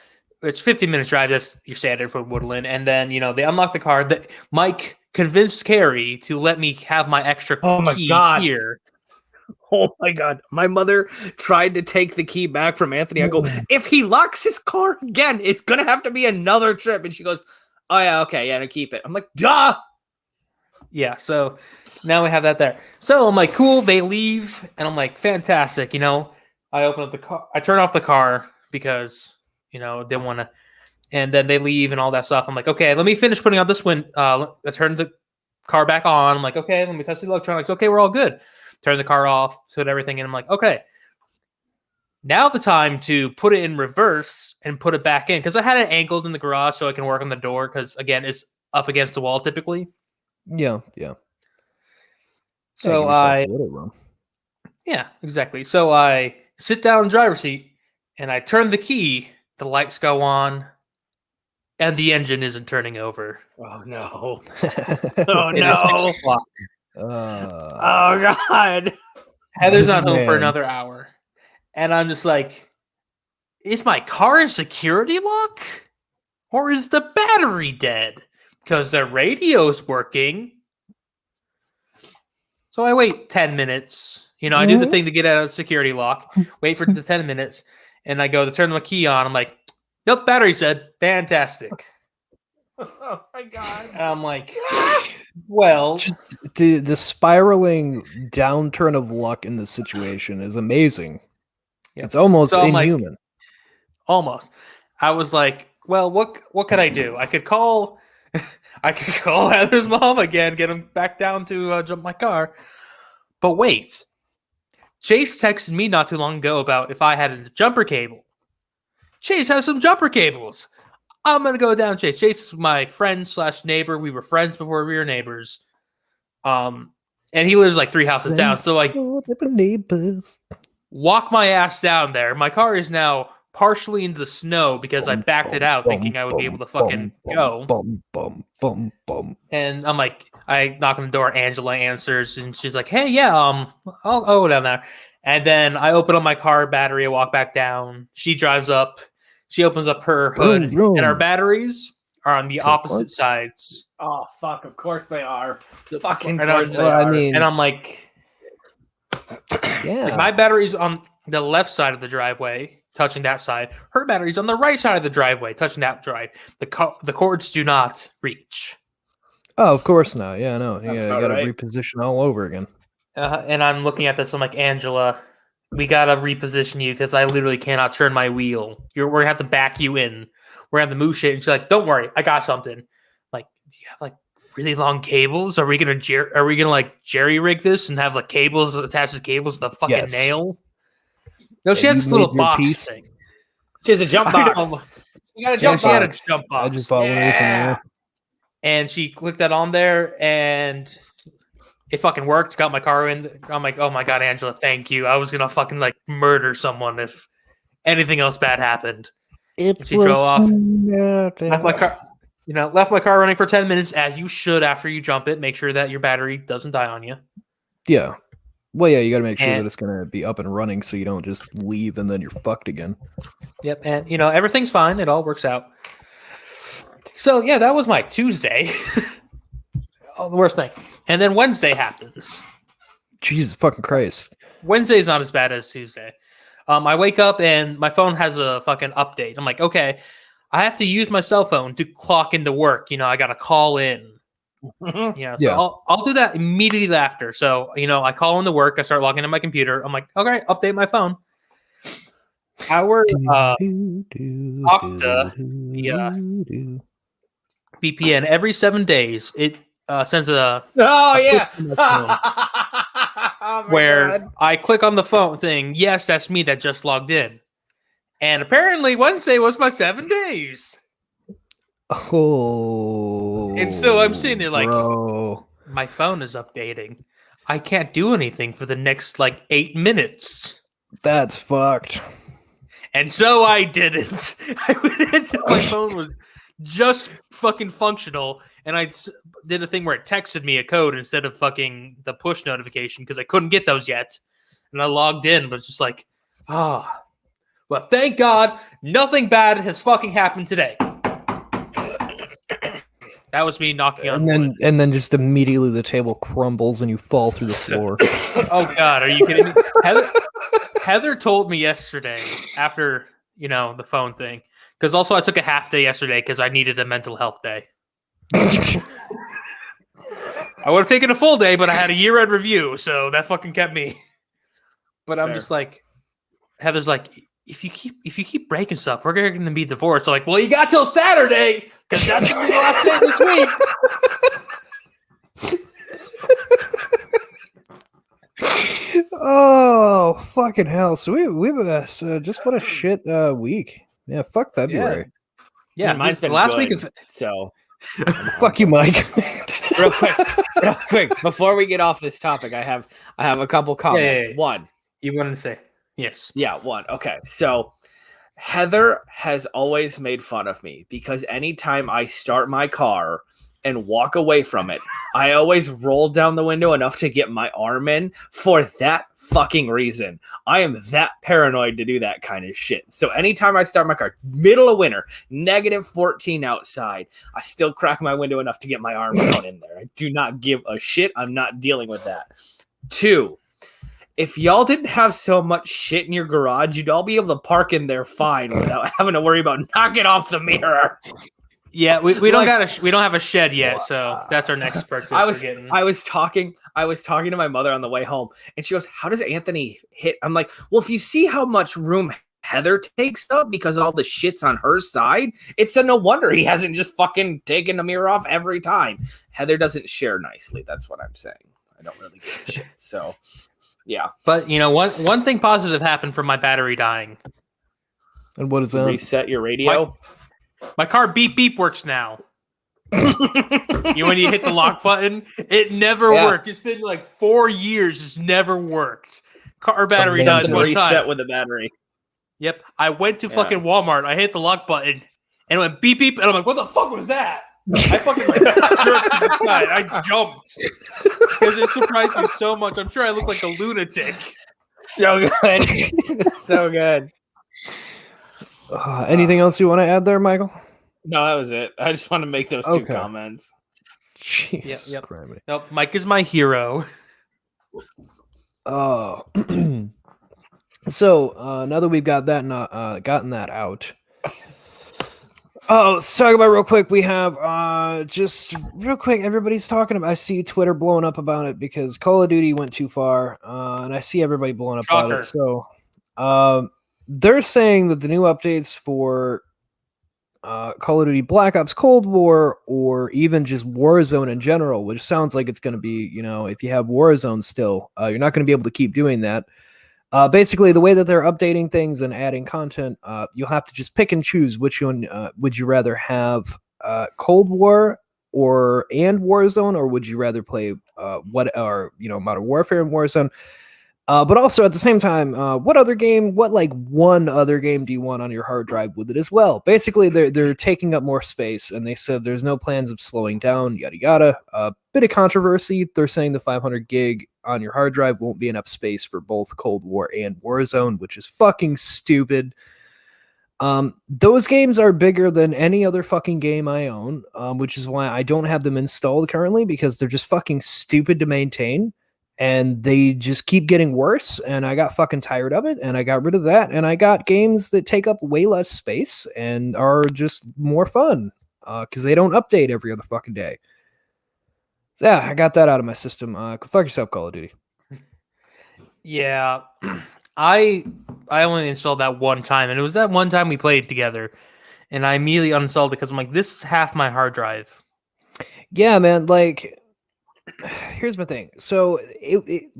It's 15 minutes drive. That's your standard for Woodland. And then, they unlock the car. Mike convinced Carrie to let me have my extra key here. Oh my God. My mother tried to take the key back from Anthony. I go, if he locks his car again, it's going to have to be another trip. And she goes, oh yeah, okay. Yeah, no, keep it. I'm like, duh. Yeah. So now we have that there. So I'm like, cool. They leave. And I'm like, fantastic. I open up the car. I turn off the car because, didn't want to. And then they leave and all that stuff. I'm like, okay, let me finish putting out this window. Let's turn the car back on. I'm like, okay, let me test the electronics. Okay, we're all good. Turn the car off, put everything in. I'm like, okay. Now the time to put it in reverse and put it back in. Because I had it angled in the garage so I can work on the door. Because, again, it's up against the wall typically. Yeah. So yeah, exactly. So I sit down in the driver's seat and I turn the key. The lights go on, and the engine isn't turning over. Oh no! Oh no! 6 o'clock. Oh God! Heather's not home for another hour, and I'm just like, is my car in security lock, or is the battery dead? Because the radio's working. So I wait 10 minutes. I do the thing to get out of security lock. Wait for the 10 minutes. And I go to turn my key on. I'm like, nope, battery said, fantastic. Oh my God. And I'm like, well. Just the spiraling downturn of luck in this situation is amazing. Yeah. It's almost inhuman. Almost. I was like, well, what could I do? I could call Heather's mom again, get him back down to jump my car. But wait. Chase texted me not too long ago about if I had a jumper cable. Chase has some jumper cables. I'm going to go down Chase. Chase is my friend / neighbor. We were friends before we were neighbors. And he lives like 3 houses down. So neighbors. Walk my ass down there. My car is now partially in the snow because I backed it out thinking I would be able to fucking go. And I'm like, I knock on the door. Angela answers and she's like, hey, yeah, I'll go down there. And then I open up my car battery, I walk back down. She drives up. She opens up her Vroom, hood, vroom. and our batteries are on the opposite what? sides. Oh fuck! Of course they are. Fucking And course I'm, they Well, I are. mean- And I'm like, Yeah. my battery's on the left side of the driveway, touching that side. Her battery's on the right side of the driveway, touching that drive. The cords do not reach. Oh, of course not. Yeah, no. That's You about got to right. reposition all over again. And I'm looking at this. I'm like, Angela, we gotta reposition you because I literally cannot turn my wheel. We're gonna have to back you in. We're gonna have to move shit. And she's like, "Don't worry, I got something." I'm like, do you have like really long cables? Are we gonna like jerry rig this and have like cables attached to cables with a fucking Yes. nail? No, she Have has you this little made your box piece? thing. She has a jump I box. know. You got a Yeah, jump she had a box. jump box. I just bought one of these in there. And she clicked that on there, and it fucking worked. Got my car in. I'm like, oh my god, Angela, thank you. I was gonna fucking like murder someone if anything else bad happened. It She drove off. Left my car, left my car running for 10 minutes, as you should after you jump it. Make sure that your battery doesn't die on you. Yeah. Well, yeah, you got to make sure And- that it's going to be up and running so you don't just leave and then you're fucked again. Yep, and everything's fine. It all works out. So yeah, that was my Tuesday. Oh, the worst thing. And then Wednesday happens. Jesus fucking Christ. Wednesday's not as bad as Tuesday. I wake up and my phone has a fucking update. I'm like, okay, I have to use my cell phone to clock into work. I got to call in. So Yeah. I'll do that immediately after. So, I call into work. I start logging in my computer. I'm like, okay, update my phone. Our Okta, VPN, every 7 days, it sends a Oh yeah. push to my phone Oh, my where God. I click on the phone thing. Yes, that's me that just logged in. And apparently Wednesday was my 7 days. Oh. And so I'm sitting there like, bro. my phone is updating. I can't do anything for the next 8 minutes. That's fucked. And so I didn't. I went until my phone was just fucking functional, and I did a thing where it texted me a code instead of fucking the push notification because I couldn't get those yet. And I logged in, but it's just like, well, thank God nothing bad has fucking happened today. That was me knocking on wood. And then just immediately the table crumbles and you fall through the floor. Oh God, are you kidding me? Heather told me yesterday after the phone thing, because also I took a half day yesterday because I needed a mental health day. I would have taken a full day, but I had a year-end review, so that fucking kept me. But I'm Fair. just like, Heather's like, if you keep breaking stuff, we're going to be divorced. So like, well, you got till Saturday because that's going to be the last day this week. Oh, fucking hell. So we've just what a shit week. Yeah, fuck February. Yeah, mine's the been last good, week of so Fuck you, Mike. real quick, before we get off this topic, I have a couple comments. yeah. One. you wanted to say yes. Yeah, one. Okay. So Heather has always made fun of me because anytime I start my car and walk away from it, I always roll down the window enough to get my arm in for that fucking reason. I am that paranoid to do that kind of shit. So anytime I start my car, middle of winter, -14 outside, I still crack my window enough to get my arm down in there. I do not give a shit. I'm not dealing with that. Two, if y'all didn't have so much shit in your garage, you'd all be able to park in there fine without having to worry about knocking off the mirror. Yeah, we don't we don't have a shed yet, so that's our next purchase. I was talking to my mother on the way home, and she goes, "How does Anthony hit?" I'm like, "Well, if you see how much room Heather takes up because all the shit's on her side, it's a no wonder he hasn't just fucking taken the mirror off every time." Heather doesn't share nicely. That's what I'm saying. I don't really give a shit. So, yeah. But one thing positive happened from my battery dying. And what is that? Reset your radio. My car beep beep works now. When you hit the lock button, it never worked. It's been 4 years, it's never worked. Car battery dies one reset time. with the battery. Yep. I went to fucking Walmart. I hit the lock button and it went beep beep, and I'm like, what the fuck was that? I fucking jerked to the side. I jumped because it surprised me so much. I'm sure I look like a lunatic. So good. So good. Anything else you want to add there, Michael? No, that was it. I just want to make those two Okay. comments. Jesus Yep. Christ. Nope, Mike is my hero. Oh. So now that we've got that gotten that out. Oh, let's talk about real quick. We have just real quick. Everybody's talking about. I see Twitter blowing up about it because Call of Duty went too far, and I see everybody blowing up about it. So, they're saying that the new updates for Call of Duty Black Ops Cold War, or even just Warzone in general, which sounds like it's going to be, if you have Warzone still, you're not going to be able to keep doing that. Basically, the way that they're updating things and adding content, you'll have to just pick and choose which one would you rather have, Cold War and Warzone, or would you rather play Modern Warfare and Warzone? But also at the same time, what one other game do you want on your hard drive with it as well? Basically, they're taking up more space, and they said there's no plans of slowing down, yada yada. Bit of controversy. They're saying the 500 gig on your hard drive won't be enough space for both Cold War and Warzone, which is fucking stupid. Those games are bigger than any other fucking game I own, which is why I don't have them installed currently, because they're just fucking stupid to maintain. And they just keep getting worse, and I got fucking tired of it, and I got rid of that, and I got games that take up way less space and are just more fun, because they don't update every other fucking day. So yeah, I got that out of my system. Fuck yourself, Call of Duty. Yeah, I only installed that one time, and it was that one time we played together, and I immediately uninstalled it because I'm like, this is half my hard drive. Yeah, man, here's my thing. So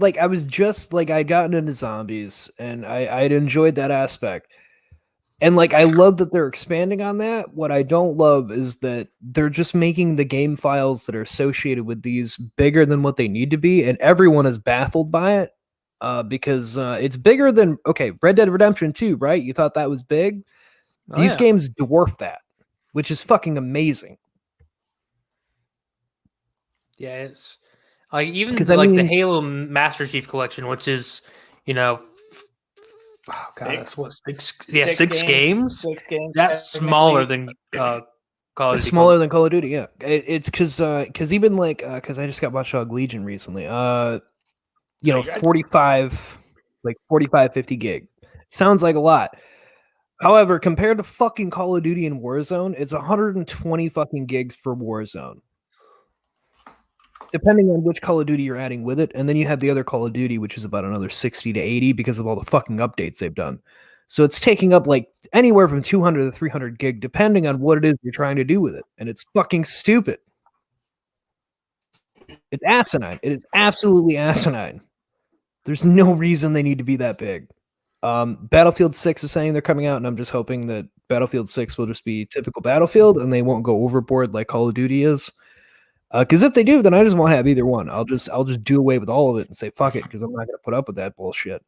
I was just I'd gotten into zombies, and I'd enjoyed that aspect, and I love that they're expanding on that. What I don't love is that they're just making the game files that are associated with these bigger than what they need to be, and everyone is baffled by it, because it's bigger than Red Dead Redemption 2, right? You thought that was big? These games dwarf that, which is fucking amazing. Yeah, it's even the Halo Master Chief Collection, which is, that's what six games. 6 games. That's smaller than Call of Duty. Smaller than Call of Duty, yeah. It's because even because I just got Watch Dogs Legion recently. 45, 50 gig. Sounds like a lot. However, compared to fucking Call of Duty and Warzone, it's 120 fucking gigs for Warzone, depending on which Call of Duty you're adding with it. And then you have the other Call of Duty, which is about another 60 to 80 because of all the fucking updates they've done. So it's taking up anywhere from 200 to 300 gig, depending on what it is you're trying to do with it. And it's fucking stupid. It's asinine. It is absolutely asinine. There's no reason they need to be that big. Battlefield 6 is saying they're coming out, and I'm just hoping that Battlefield 6 will just be typical Battlefield and they won't go overboard like Call of Duty is. Because if they do, then I just won't have either one. I'll just do away with all of it and say fuck it, because I'm not going to put up with that bullshit.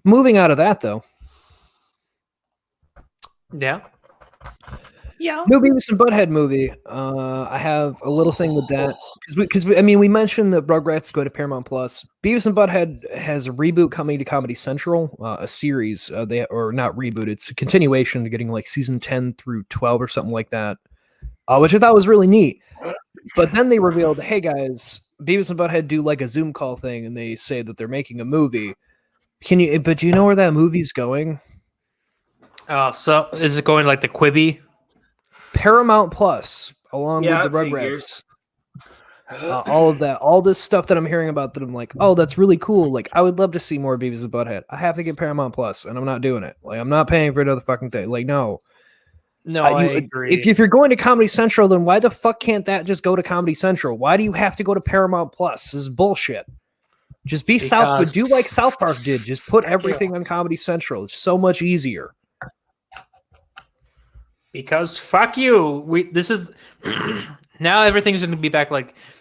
Moving out of that though. Yeah. New Beavis and Butthead movie. I have a little thing with that because we mentioned that Rugrats go to Paramount Plus. Beavis and Butthead has a reboot coming to Comedy Central, a series. Or not reboot. It's a continuation, getting season 10 through 12 or something like that. Which I thought was really neat. But then they revealed, hey guys, Beavis and Butthead do a Zoom call thing, and they say that they're making a movie. But do you know where that movie's going? So is it going the Quibi? Paramount Plus, along with the Rugrats. All of that, all this stuff that I'm hearing about that I'm like, oh, that's really cool. I would love to see more Beavis and Butthead. I have to get Paramount Plus, and I'm not doing it. I'm not paying for another fucking thing. No. No, I agree. If you're going to Comedy Central, then why the fuck can't that just go to Comedy Central? Why do you have to go to Paramount Plus? This is bullshit. Just be do like South Park did. Just put everything on Comedy Central. It's so much easier. Because fuck you. This is now everything's going to be back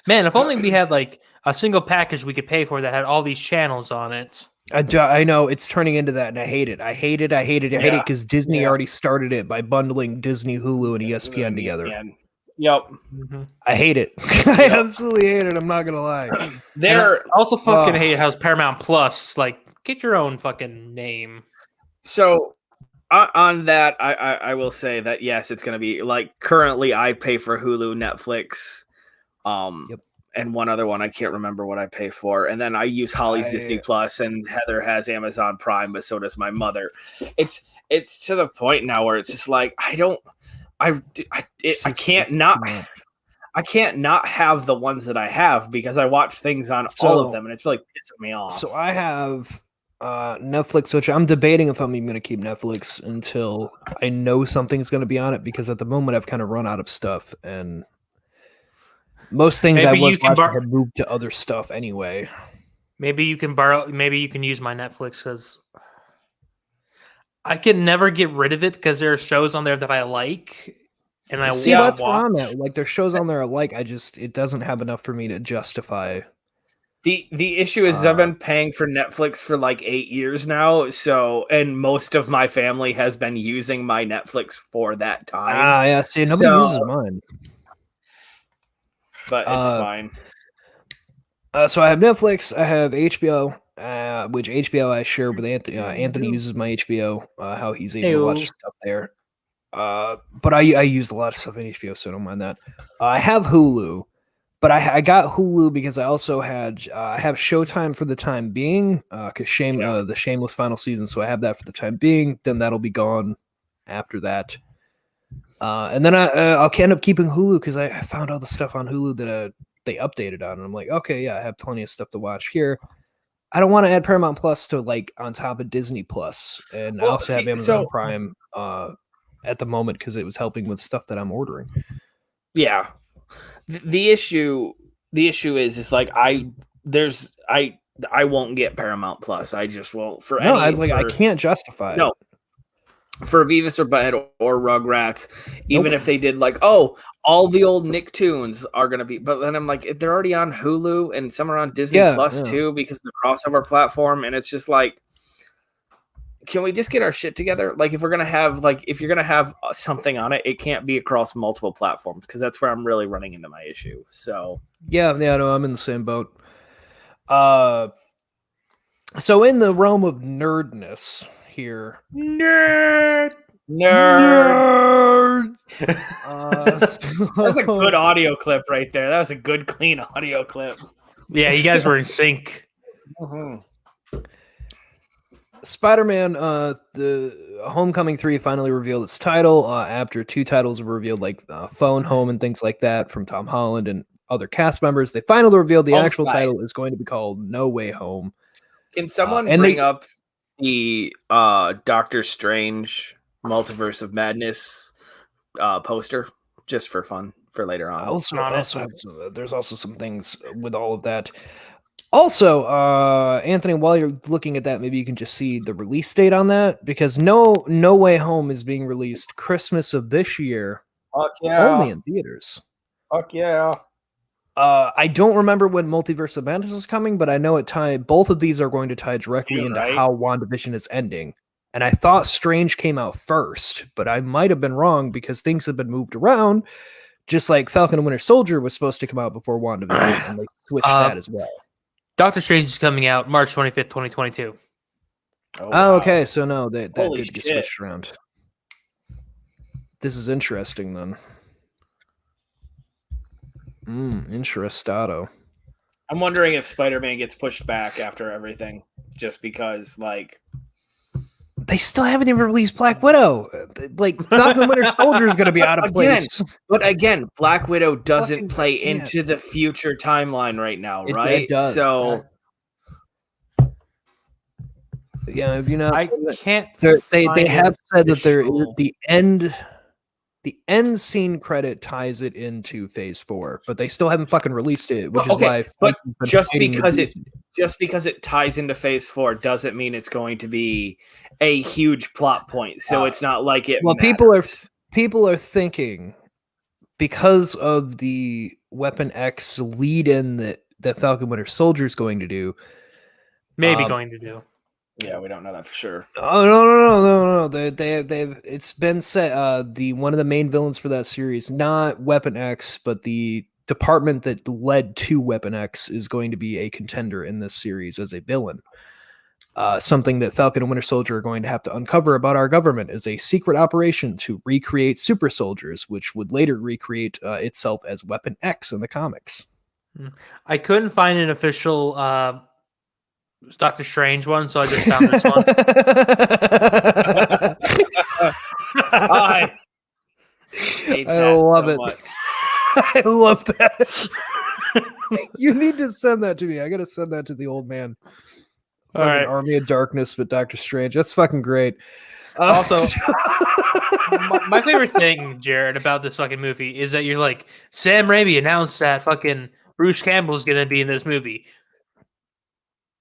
man, if only we had a single package we could pay for that had all these channels on it. I know it's turning into that, and I hate it. I hate it because Disney already started it by bundling Disney, Hulu, and ESPN together. Yep. I hate it. I absolutely hate it. I'm not gonna lie. They're I also fucking hate how Paramount Plus, like, get your own fucking name. so on that. I will say that yes, it's gonna be like currently I pay for Hulu, Netflix, Yep. and one other one I can't remember what I pay for, and then I use Holly's Disney Plus, and Heather has Amazon Prime, but so does my mother. It's to the point now where it's just like I can't not have the ones that I have because I watch things on all of them, and it's really pissing me off. So I have Netflix, which I'm debating if I'm even going to keep Netflix until I know something's going to be on it, because at the moment I've kind of run out of stuff, and most things I was watching had moved to other stuff anyway. Maybe you can use my Netflix, because I can never get rid of it because there are shows on there that I like, and I see that's where I'm at. Like, there's shows on there I like. It doesn't have enough for me to justify. The issue is I've been paying for Netflix for like 8 years now, and most of my family has been using my Netflix for that time. Yeah, see, nobody uses mine. But it's fine. So I have Netflix, I have HBO, which HBO I share with Anthony. Anthony uses my HBO, how he's able to watch stuff there. But I use a lot of stuff in HBO, so I don't mind that. I have Hulu. But I got Hulu because I also had I have Showtime for the time being, because the Shameless final season, so I have that for the time being. Then that'll be gone after that, and then I'll end up keeping Hulu because I found all the stuff on Hulu that they updated on, and I'm like, okay, yeah, I have plenty of stuff to watch here. I don't want to add Paramount Plus to like on top of Disney Plus, and I also have Amazon Prime at the moment because it was helping with stuff that I'm ordering. Yeah. The issue is like I won't get Paramount Plus. I just won't I can't justify it. For Beavis or Butthead or Rugrats, even if they did like, all the old Nicktoons are gonna be, but then I'm like, they're already on Hulu and some are on Disney Plus too because of the crossover platform, and it's just like, can we just get our shit together? Like, if you're gonna have something on it, it can't be across multiple platforms, because that's where I'm really running into my issue. So no, I'm in the same boat. So in the realm of nerdness here, nerds. That's a good audio clip right there. That was a good, clean audio clip. Yeah, you guys were in sync. Mm-hmm. Spider-Man, the Homecoming 3 finally revealed its title after 2 titles were revealed, like Phone Home and things like that from Tom Holland and other cast members. They finally revealed the actual title is going to be called No Way Home. Can someone bring up the Doctor Strange Multiverse of Madness poster just for fun for later on? There's also some things with all of that. Also, Anthony, while you're looking at that, maybe you can just see the release date on that, because No Way Home is being released Christmas of this year. Fuck yeah. Only in theaters. Fuck yeah. I don't remember when Multiverse of Madness is coming, but I know both of these are going to tie directly into how WandaVision is ending. And I thought Strange came out first, but I might have been wrong because things have been moved around. Just like Falcon and Winter Soldier was supposed to come out before WandaVision, and they switched that as well. Doctor Strange is coming out March 25th, 2022. Oh, okay. So no, that did get switched around. This is interesting then. Interestado. I'm wondering if Spider-Man gets pushed back after everything, just because, like, they still haven't even released Black Widow. Like, Falcon and Winter Soldier is going to be out of place. But again, Black Widow doesn't play into the future timeline right now, right? It does. So, yeah, you know, I can't. They have said that the end scene credit ties it into Phase 4, but they still haven't fucking released it, which is why. But just because it ties into Phase 4 doesn't mean it's going to be a huge plot point. So it's not like it. Well, matters. people are thinking, because of the Weapon X lead-in that Falcon Winter Soldier is going to do, going to do. Yeah, we don't know that for sure. Oh no! They've it's been said. The one of the main villains for that series, not Weapon X, but the department that led to Weapon X, is going to be a contender in this series as a villain. Something that Falcon and Winter Soldier are going to have to uncover about our government is a secret operation to recreate super soldiers, which would later recreate itself as Weapon X in the comics. I couldn't find an official Doctor Strange one, so I just found this one. I hate I that love so it. much. I love that. You need to send that to me. I gotta send that to the old man. All right. Army of Darkness with Doctor Strange. That's fucking great. Also, my favorite thing, Jared, about this fucking movie is that you're like, Sam Raimi announced that fucking Bruce Campbell's gonna be in this movie.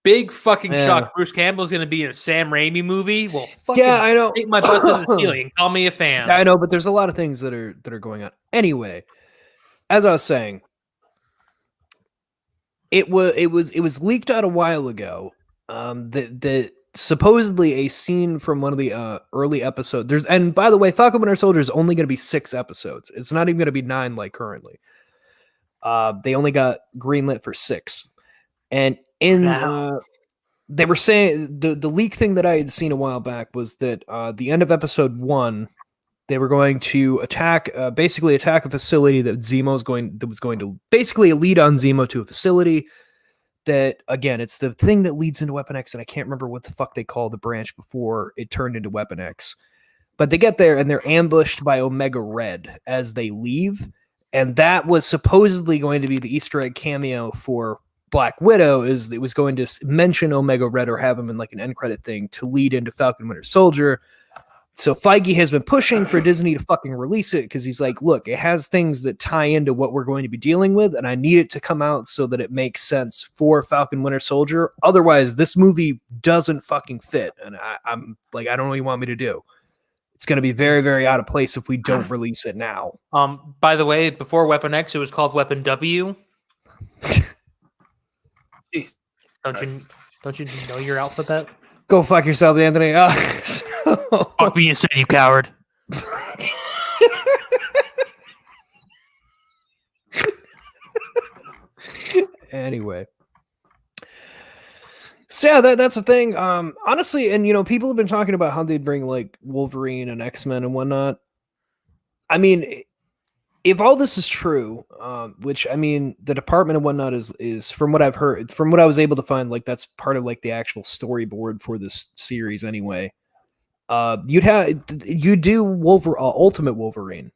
Big fucking shock. Bruce Campbell's gonna be in a Sam Raimi movie. Well, fucking I know. take my butt to the ceiling and call me a fan. Yeah, I know, but there's a lot of things that are going on. Anyway, as I was saying, it was leaked out a while ago. That supposedly a scene from one of the early episodes. And by the way, Falcon Winter Soldier is only going to be 6 episodes. It's not even going to be 9 like currently. They only got greenlit for 6, and they were saying the leak thing that I had seen a while back was that the end of episode 1, they were going to basically attack a facility that was going to basically lead on Zemo to a facility. That again, it's the thing that leads into Weapon X, and I can't remember what the fuck they called the branch before it turned into Weapon X. But they get there and they're ambushed by Omega Red as they leave, and that was supposedly going to be the Easter egg cameo for Black Widow. Is it was going to mention Omega Red or have him in like an end credit thing to lead into Falcon Winter Soldier. So Feige has been pushing for Disney to fucking release it because he's like, look, it has things that tie into what we're going to be dealing with, and I need it to come out so that it makes sense for Falcon Winter Soldier. Otherwise, this movie doesn't fucking fit, and I'm like, I don't know what you want me to do. It's going to be very, very out of place if we don't release it now. By the way, before Weapon X, it was called Weapon W. Jeez. Don't you know your alphabet? Go fuck yourself, Anthony. Fuck me instead, you coward. Anyway. So yeah, that's the thing. Honestly, and people have been talking about how they'd bring like Wolverine and X-Men and whatnot. I mean, if all this is true, which I mean, the department and whatnot is from what I've heard, from what I was able to find, like that's part of like the actual storyboard for this series anyway. You do Ultimate Wolverine,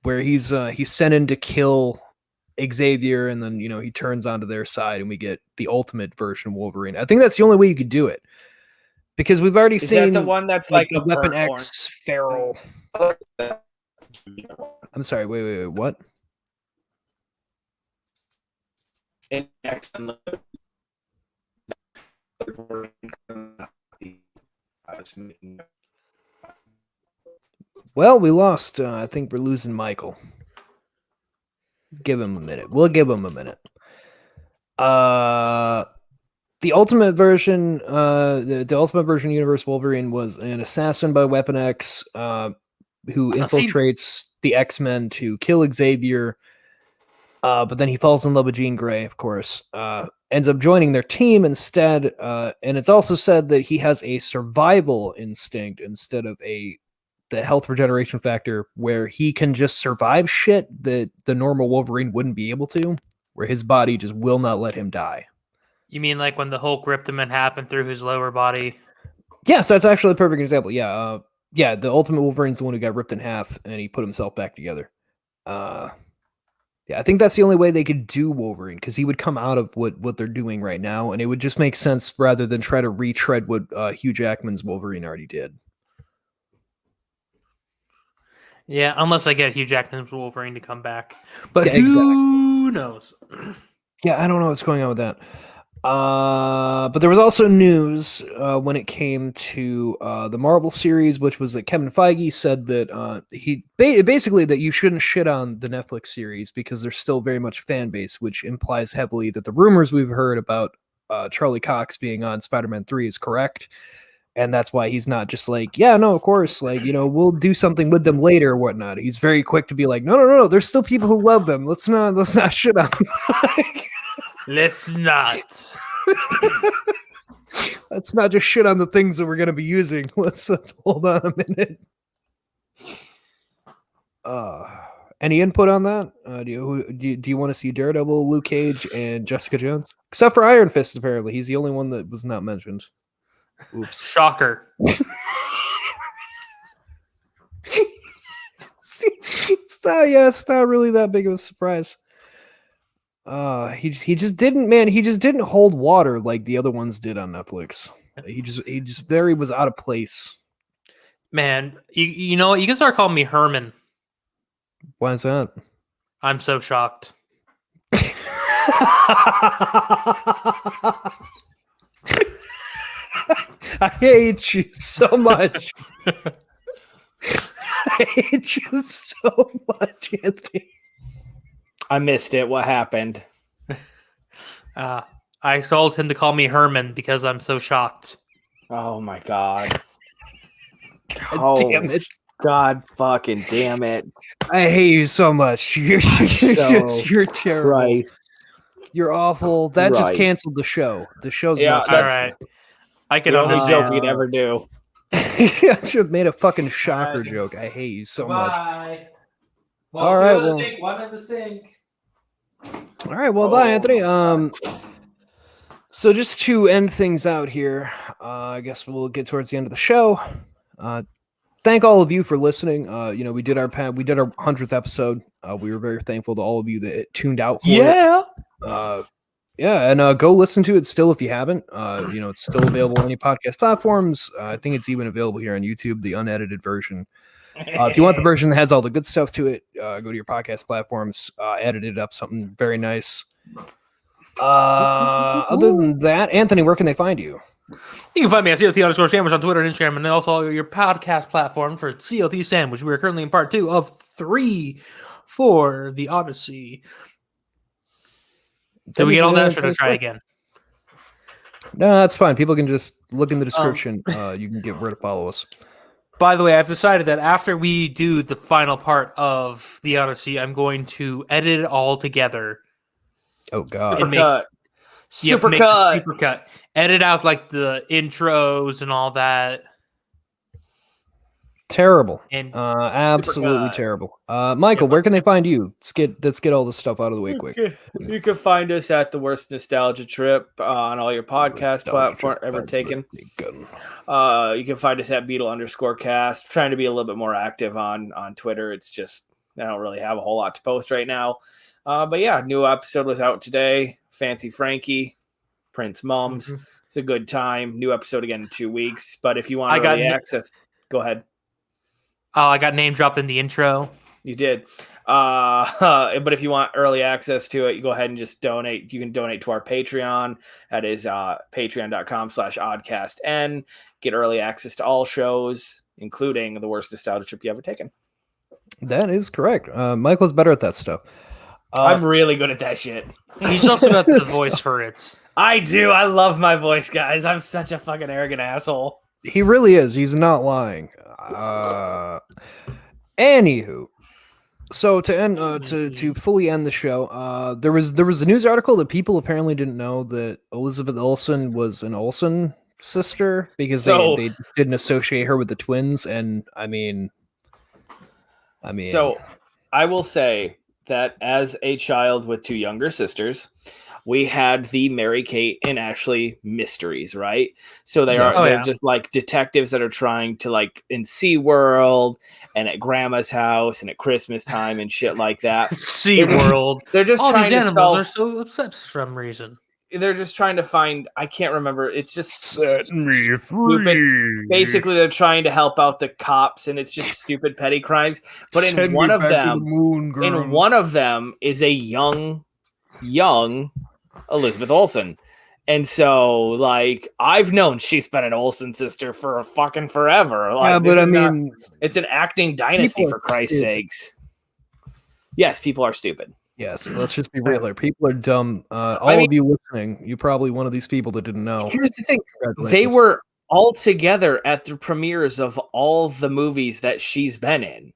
where he's sent in to kill Xavier, and then he turns onto their side, and we get the ultimate version of Wolverine. I think that's the only way you could do it, because we've already seen the one that's like the a Weapon burnt X feral. I'm sorry. Wait. What? In X-Men. Well, we lost. I think we're losing Mikeal. Give him a minute. We'll give him a minute. The ultimate version, the ultimate version Universe Wolverine was an assassin by Weapon X, who infiltrates the X-Men to kill Xavier. But then he falls in love with Jean Grey, of course. Ends up joining their team instead. And it's also said that he has a survival instinct instead of the health regeneration factor, where he can just survive shit that the normal Wolverine wouldn't be able to, where his body just will not let him die. You mean like when the Hulk ripped him in half and threw his lower body? Yeah, so that's actually a perfect example. Yeah, the Ultimate Wolverine's the one who got ripped in half and he put himself back together. Yeah, I think that's the only way they could do Wolverine, because he would come out of what they're doing right now, and it would just make sense rather than try to retread what Hugh Jackman's Wolverine already did. Yeah, unless I get Hugh Jackman's Wolverine to come back. But Yeah, who knows? Yeah, I don't know what's going on with that. But there was also news when it came to the Marvel series, which was that Kevin Feige said that he basically that you shouldn't shit on the Netflix series because there's still very much fan base, which implies heavily that the rumors we've heard about Charlie Cox being on Spider-Man 3 is correct. And that's why he's not just like, yeah, no, of course, like, we'll do something with them later or whatnot. He's very quick to be like, no, there's still people who love them. Let's not shit on them. Let's not. Let's not just shit on the things that we're going to be using. Let's hold on a minute. Any input on that? Do you want to see Daredevil, Luke Cage, and Jessica Jones? Except for Iron Fist, apparently. He's the only one that was not mentioned. Oops. Shocker. It's not really that big of a surprise. He just didn't hold water like the other ones did on Netflix. He just very was out of place. Man, you know what? You can start calling me Herman. Why is that? I'm so shocked. I hate you so much. I hate you so much, Anthony. I missed it. What happened? I told him to call me Herman because I'm so shocked. Oh my god. Damn it. God fucking damn it. I hate you so much. You're terrible. Right. You're awful. That just Right. canceled the show. The show's Yeah, not All right. I can The only understand. joke you'd ever do. I should have made a fucking shocker joke. I hate you so much. Well, All right, well, one in the sink. all right. Well, bye, Anthony. So just to end things out here, I guess we'll get towards the end of the show. Thank all of you for listening. We did our 100th episode. We were very thankful to all of you that tuned out for it. And go listen to it still if you haven't. It's still available on any podcast platforms. I think it's even available here on YouTube, the unedited version. If you want the version that has all the good stuff to it, go to your podcast platforms, edit it up, something very nice. Other than that, Anthony, where can they find you? You can find me at CLT_Sandwich on Twitter and Instagram, and also your podcast platform for CLT Sandwich. We are currently in part 2 of 3 for the Odyssey. Did we get all that? Should I try again? No, that's fine. People can just look in the description. You can get where to follow us. By the way, I've decided that after we do the final part of the Odyssey, I'm going to edit it all together. Oh, God. Supercut. Make the supercut. Edit out like the intros and all that. Terrible. And Absolutely Supercut. terrible. Mikeal, where can they find you? Let's get all this stuff out of the way quick. You can find us at the Worst Nostalgia Trip on all your podcast platforms ever taken. You can find us at Beetle_cast. Trying to be a little bit more active on Twitter. It's just I don't really have a whole lot to post right now. But yeah, new episode was out today. Fancy Frankie, Prince Mums. Mm-hmm. It's a good time. New episode again in 2 weeks. But if you want early access, go ahead. Oh, I got name dropped in the intro. You did. But if you want early access to it, you go ahead and just donate. You can donate to our Patreon. That is patreon.com/oddcastn. Get early access to all shows, including the Worst Nostalgia Trip you ever taken. That is correct. Michael's better at that stuff. I'm really good at that shit. He's also got the voice for it. I do. I love my voice, guys. I'm such a fucking arrogant asshole. He really is. He's not lying. Anywho, so to end to fully end the show, there was a news article that people apparently didn't know that Elizabeth Olsen was an Olsen sister because they just didn't associate her with the twins. And I mean, so I will say that as a child with 2 younger sisters, we had the Mary-Kate and Ashley mysteries, right? So they're just like detectives that are trying to like in SeaWorld and at grandma's house and at Christmas time and shit like that. SeaWorld. They're just All trying these to animals solve. are so upset for some reason. They're just trying to find. I can't remember. It's just set me stupid. free. Basically, they're trying to help out the cops, and it's just stupid petty crimes. But Send in me one of back to the them, moon, girl. is a young Elizabeth Olsen. And so, like, I've known she's been an Olsen sister for fucking forever. Like, Yeah, but I mean, it's an acting dynasty, for Christ's sakes. Yes, people are stupid. yes, let's just be real here. People are dumb. Of you listening, you're probably one of these people that didn't know. Here's the thing. They Congratulations. were all together at the premieres of all the movies that she's been in.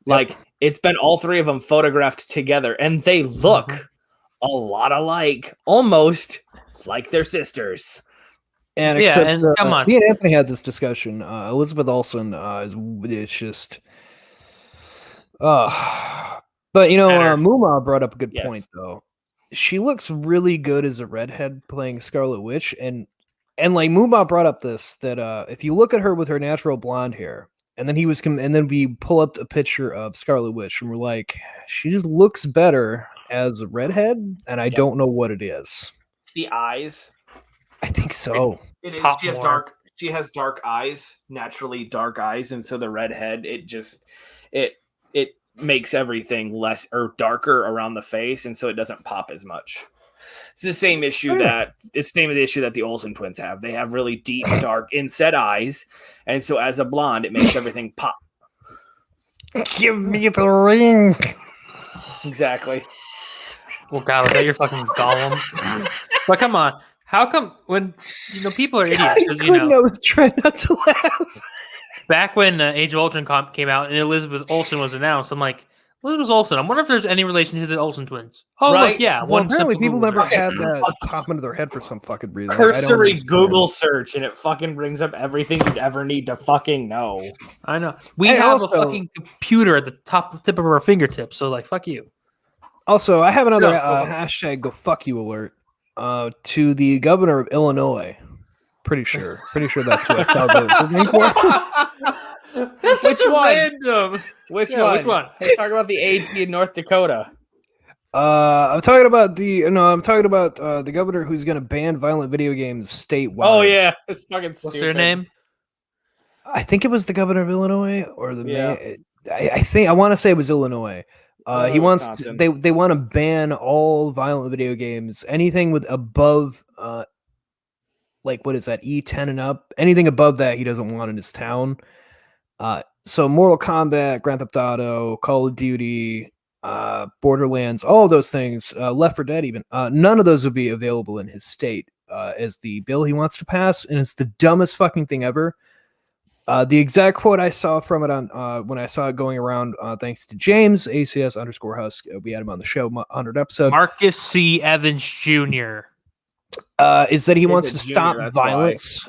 Like, it's been all three of them photographed together, and they look a lot alike, almost like they're sisters. And Yeah, except, and come on. me and Anthony had this discussion. Elizabeth Olsen it's just, but you know, Better. Muma brought up a good Yes. point though. She looks really good as a redhead playing Scarlet Witch, and like Muma brought up this that if you look at her with her natural blonde hair, and then and then we pull up a picture of Scarlet Witch, and we're like, she just looks better as a redhead, and I don't know what it is. It's the eyes. I think so. It is. Pop She has more. dark. She has dark eyes, naturally dark eyes, and so the redhead, it makes everything less or darker around the face, and so it doesn't pop as much. It's the same issue that the Olsen twins have. They have really deep, dark inset eyes, and so as a blonde, it makes everything pop. Give me the ring. Exactly. Well, God, was that your fucking Gollum? But come on, how come when people are idiots? 'Cause, I was trying not to laugh. back when Age of Ultron came out and Elizabeth Olsen was announced, I'm like, Elizabeth Olsen. I wonder if there's any relation to the Olsen twins. Oh, Right? look, yeah. Well, one apparently simple people Google never search. had that pop into their head for some fucking reason. Cursory I don't Google search, and it fucking brings up everything you'd ever need to fucking know. I know. We Hey, have also- a fucking computer at the tip of our fingertips. So, like, fuck you. Also, I have another No. hashtag go fuck you alert to the governor of Illinois. Pretty sure that's who I called it. That's Which such a one? random. Which Yeah, one? which one? Hey, talk about the AG in North Dakota. I'm talking about the governor who's going to ban violent video games statewide. Oh yeah, it's fucking stupid. What's their name? I think it was the governor of Illinois or the Yeah. man. I want to say it was Illinois. He wants Wisconsin. they want to ban all violent video games, anything with above like what is that, E10 and up, anything above that he doesn't want in his town. So Mortal Kombat, Grand Theft Auto, Call of Duty, Borderlands, all of those things, Left 4 Dead even, none of those would be available in his state as the bill he wants to pass, and it's the dumbest fucking thing ever. The exact quote I saw from it on when I saw it going around, thanks to James ACS_Husk, we had him on the show 100 episode. Marcus C. Evans Jr. Is that he He's wants a to junior, stop that's why. violence,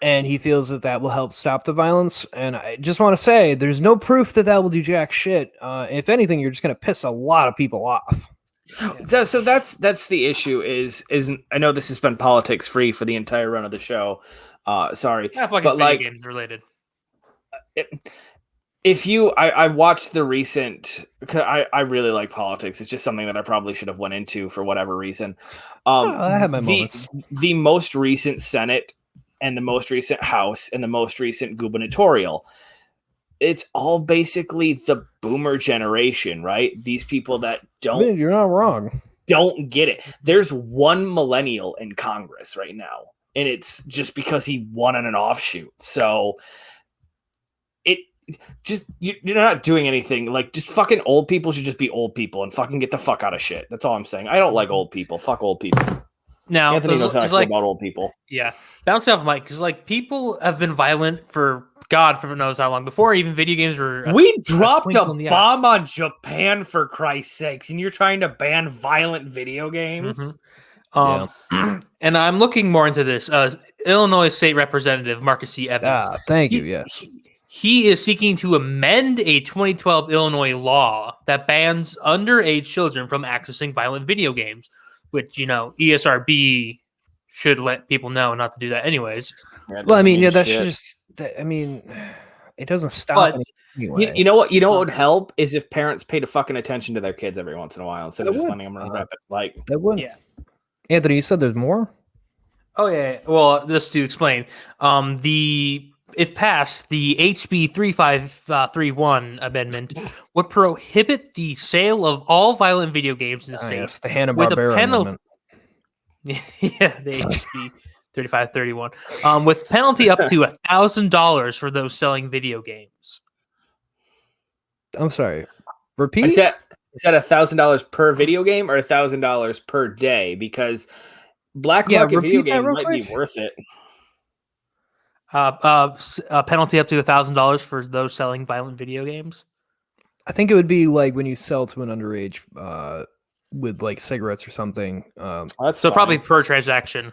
and he feels that will help stop the violence. And I just want to say, there's no proof that will do jack shit. If anything, you're just going to piss a lot of people off. So that's the issue. Is I know this has been politics free for the entire run of the show. Sorry, Yeah, fucking but video like, games related. I watched the recent. I really like politics. It's just something that I probably should have went into for whatever reason. I have my moments. The most recent Senate and the most recent House and the most recent gubernatorial. It's all basically the boomer generation, right? These people that You're not wrong. don't get it. There's one millennial in Congress right now, and it's just because he won on an offshoot. So you're not doing anything. Like, just fucking old people should just be old people and fucking get the fuck out of shit. That's all I'm saying. I don't like old people. Fuck old people. Now, Anthony knows how I it's feel like, about old people. yeah, bouncing off Mike, because like people have been violent for God knows how long before even video games were. We dropped a twinkle in the eye. bomb on Japan, for Christ's sakes, and you're trying to ban violent video games? Mhm. And I'm looking more into this. Illinois State Representative Marcus C. Evans. Thank you. Yes. He is seeking to amend a 2012 Illinois law that bans underage children from accessing violent video games, which, ESRB should let people know not to do that anyways. Well, I mean, yeah, that's shit. just. I mean, it doesn't stop. But anyway. You know what? You know what would help is if parents paid fucking attention to their kids every once in a while instead of It just would. letting them run rapid. Like, That would. Yeah. Anthony, you said there's more. Oh yeah. Well, just to explain, if passed, the HB 3531 amendment would prohibit the sale of all violent video games in the state. Yes, the Hanna with a Barbera penalty. amendment. Yeah, the HB 3531, with penalty up to $1,000 for those selling video games. I'm sorry. Repeat. is that $1,000 per video game or $1,000 per day? Because black Yeah, market video repeat that game real might quick. be worth it. A penalty up to $1,000 for those selling violent video games. I think it would be like when you sell to an underage with like cigarettes or something. That's So fine. probably per transaction.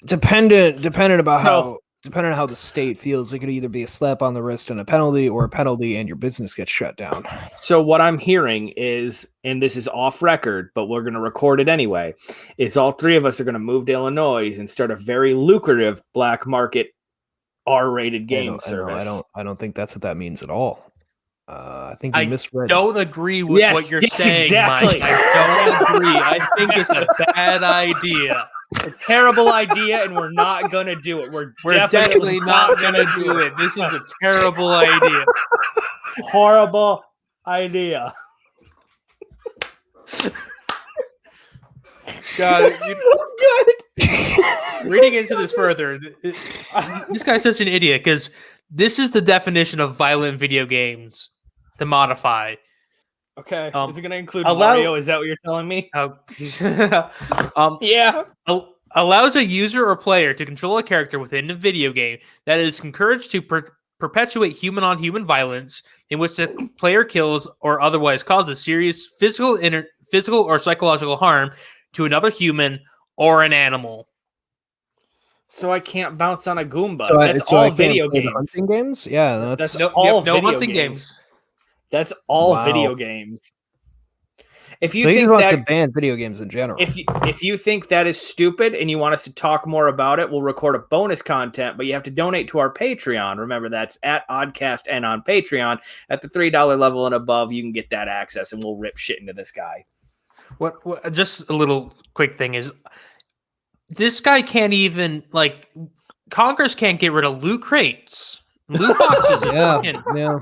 Dependent about No. depending on how the state feels, it could either be a slap on the wrist and a penalty, or a penalty and your business gets shut down. So what I'm hearing is, and this is off record, but we're going to record it anyway, is all three of us are going to move to Illinois and start a very lucrative black market R-rated game service. I don't think that's what that means at all. I think you I misread. don't agree with Yes, what you're yes, saying, exactly. Mike. I don't agree. I think it's a bad idea. A terrible idea, and we're not going to do it. We're Definitely not going to do it. This is a terrible idea. Horrible idea. God, reading into this further, this guy's such an idiot because this is the definition of violent video games to modify. Okay. Is it going to include allow- Mario? Is that what you're telling me? Yeah. Allows a user or player to control a character within a video game that is encouraged to perpetuate human-on-human violence in which the player kills or otherwise causes serious physical or psychological harm to another human or an animal. So I can't bounce on a Goomba. So That's I all can't video play the games. hunting games. Yeah, that's No, all no video hunting games. games. That's all Wow. video games. If you so think you want that, to ban video games in general. if you think that is stupid and you want us to talk more about it, we'll record a bonus content, but you have to donate to our Patreon. Remember, that's at Oddcast and on Patreon. At the $3 level and above, you can get that access, and we'll rip shit into this guy. What just a little quick thing is this guy can't even Congress can't get rid of loot crates. Loot boxes. yeah, fucking- yeah,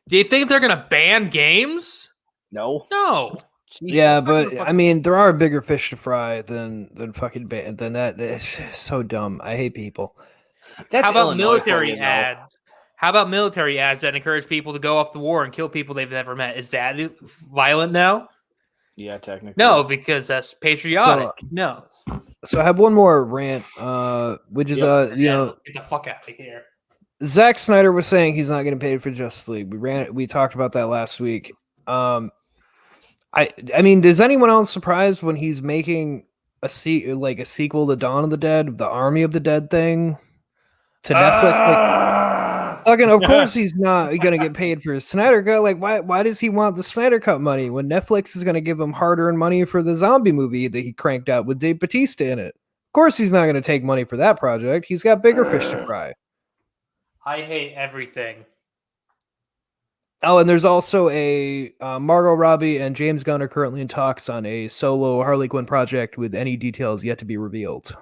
Do you think they're gonna ban games? No. No. yeah. But I mean, there are bigger fish to fry than fucking than that. It's so dumb. I hate people. That's How about Illinois military for you, though. ads? How about military ads that encourage people to go off the war and kill people they've never met? Is that violent now? Yeah, technically. No, because that's patriotic. No. So I have one more rant, which is Let's get the fuck out of here. Zack Snyder was saying he's not getting paid for Justice League. We talked about that last week. I mean, is anyone else surprised when he's making a sequel to Dawn of the Dead, the Army of the Dead thing to Netflix? Fucking, of course he's not gonna get paid for his Snyder Cut. Like, why does he want the Snyder Cut money when Netflix is gonna give him hard-earned money for the zombie movie that he cranked out with Dave Bautista in it? Of course he's not gonna take money for that project. He's got bigger fish to fry. I hate everything. Oh, and there's also a Margot Robbie and James Gunn are currently in talks on a solo Harley Quinn project with any details yet to be revealed.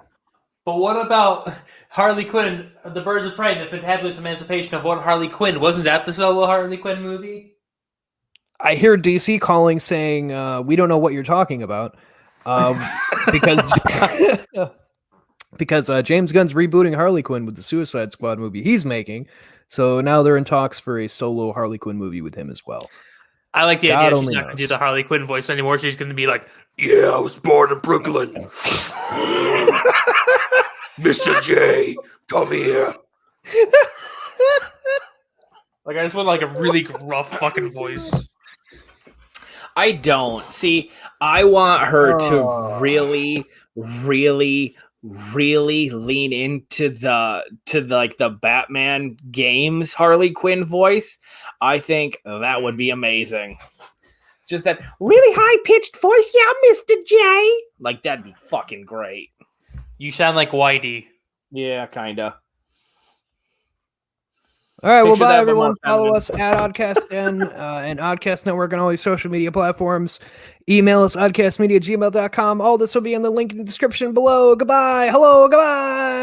But what about Harley Quinn, The Birds of Prey, the Fantabulous Emancipation of What Harley Quinn? Wasn't that the solo Harley Quinn movie? I hear DC calling saying, we don't know what you're talking about. Because because James Gunn's rebooting Harley Quinn with the Suicide Squad movie he's making. So now they're in talks for a solo Harley Quinn movie with him as well. I like the God idea she's only not going to do knows. the Harley Quinn voice anymore. She's going to be like, yeah, I was born in Brooklyn. Mr. J, come here. I just want a really gruff fucking voice. I don't. See, I want her to really, really, really lean into the Batman games Harley Quinn voice. I think that would be amazing. Just that really high-pitched voice, yeah, Mr. J. Like, that'd be fucking great. You sound like Whitey. Yeah, kinda. All right, well, Picture bye, that, but more everyone. Follow feminine. us at Oddcast and Oddcast Network on all your social media platforms. Email us, oddcastmedia@gmail.com. All this will be in the link in the description below. Goodbye. Hello, goodbye.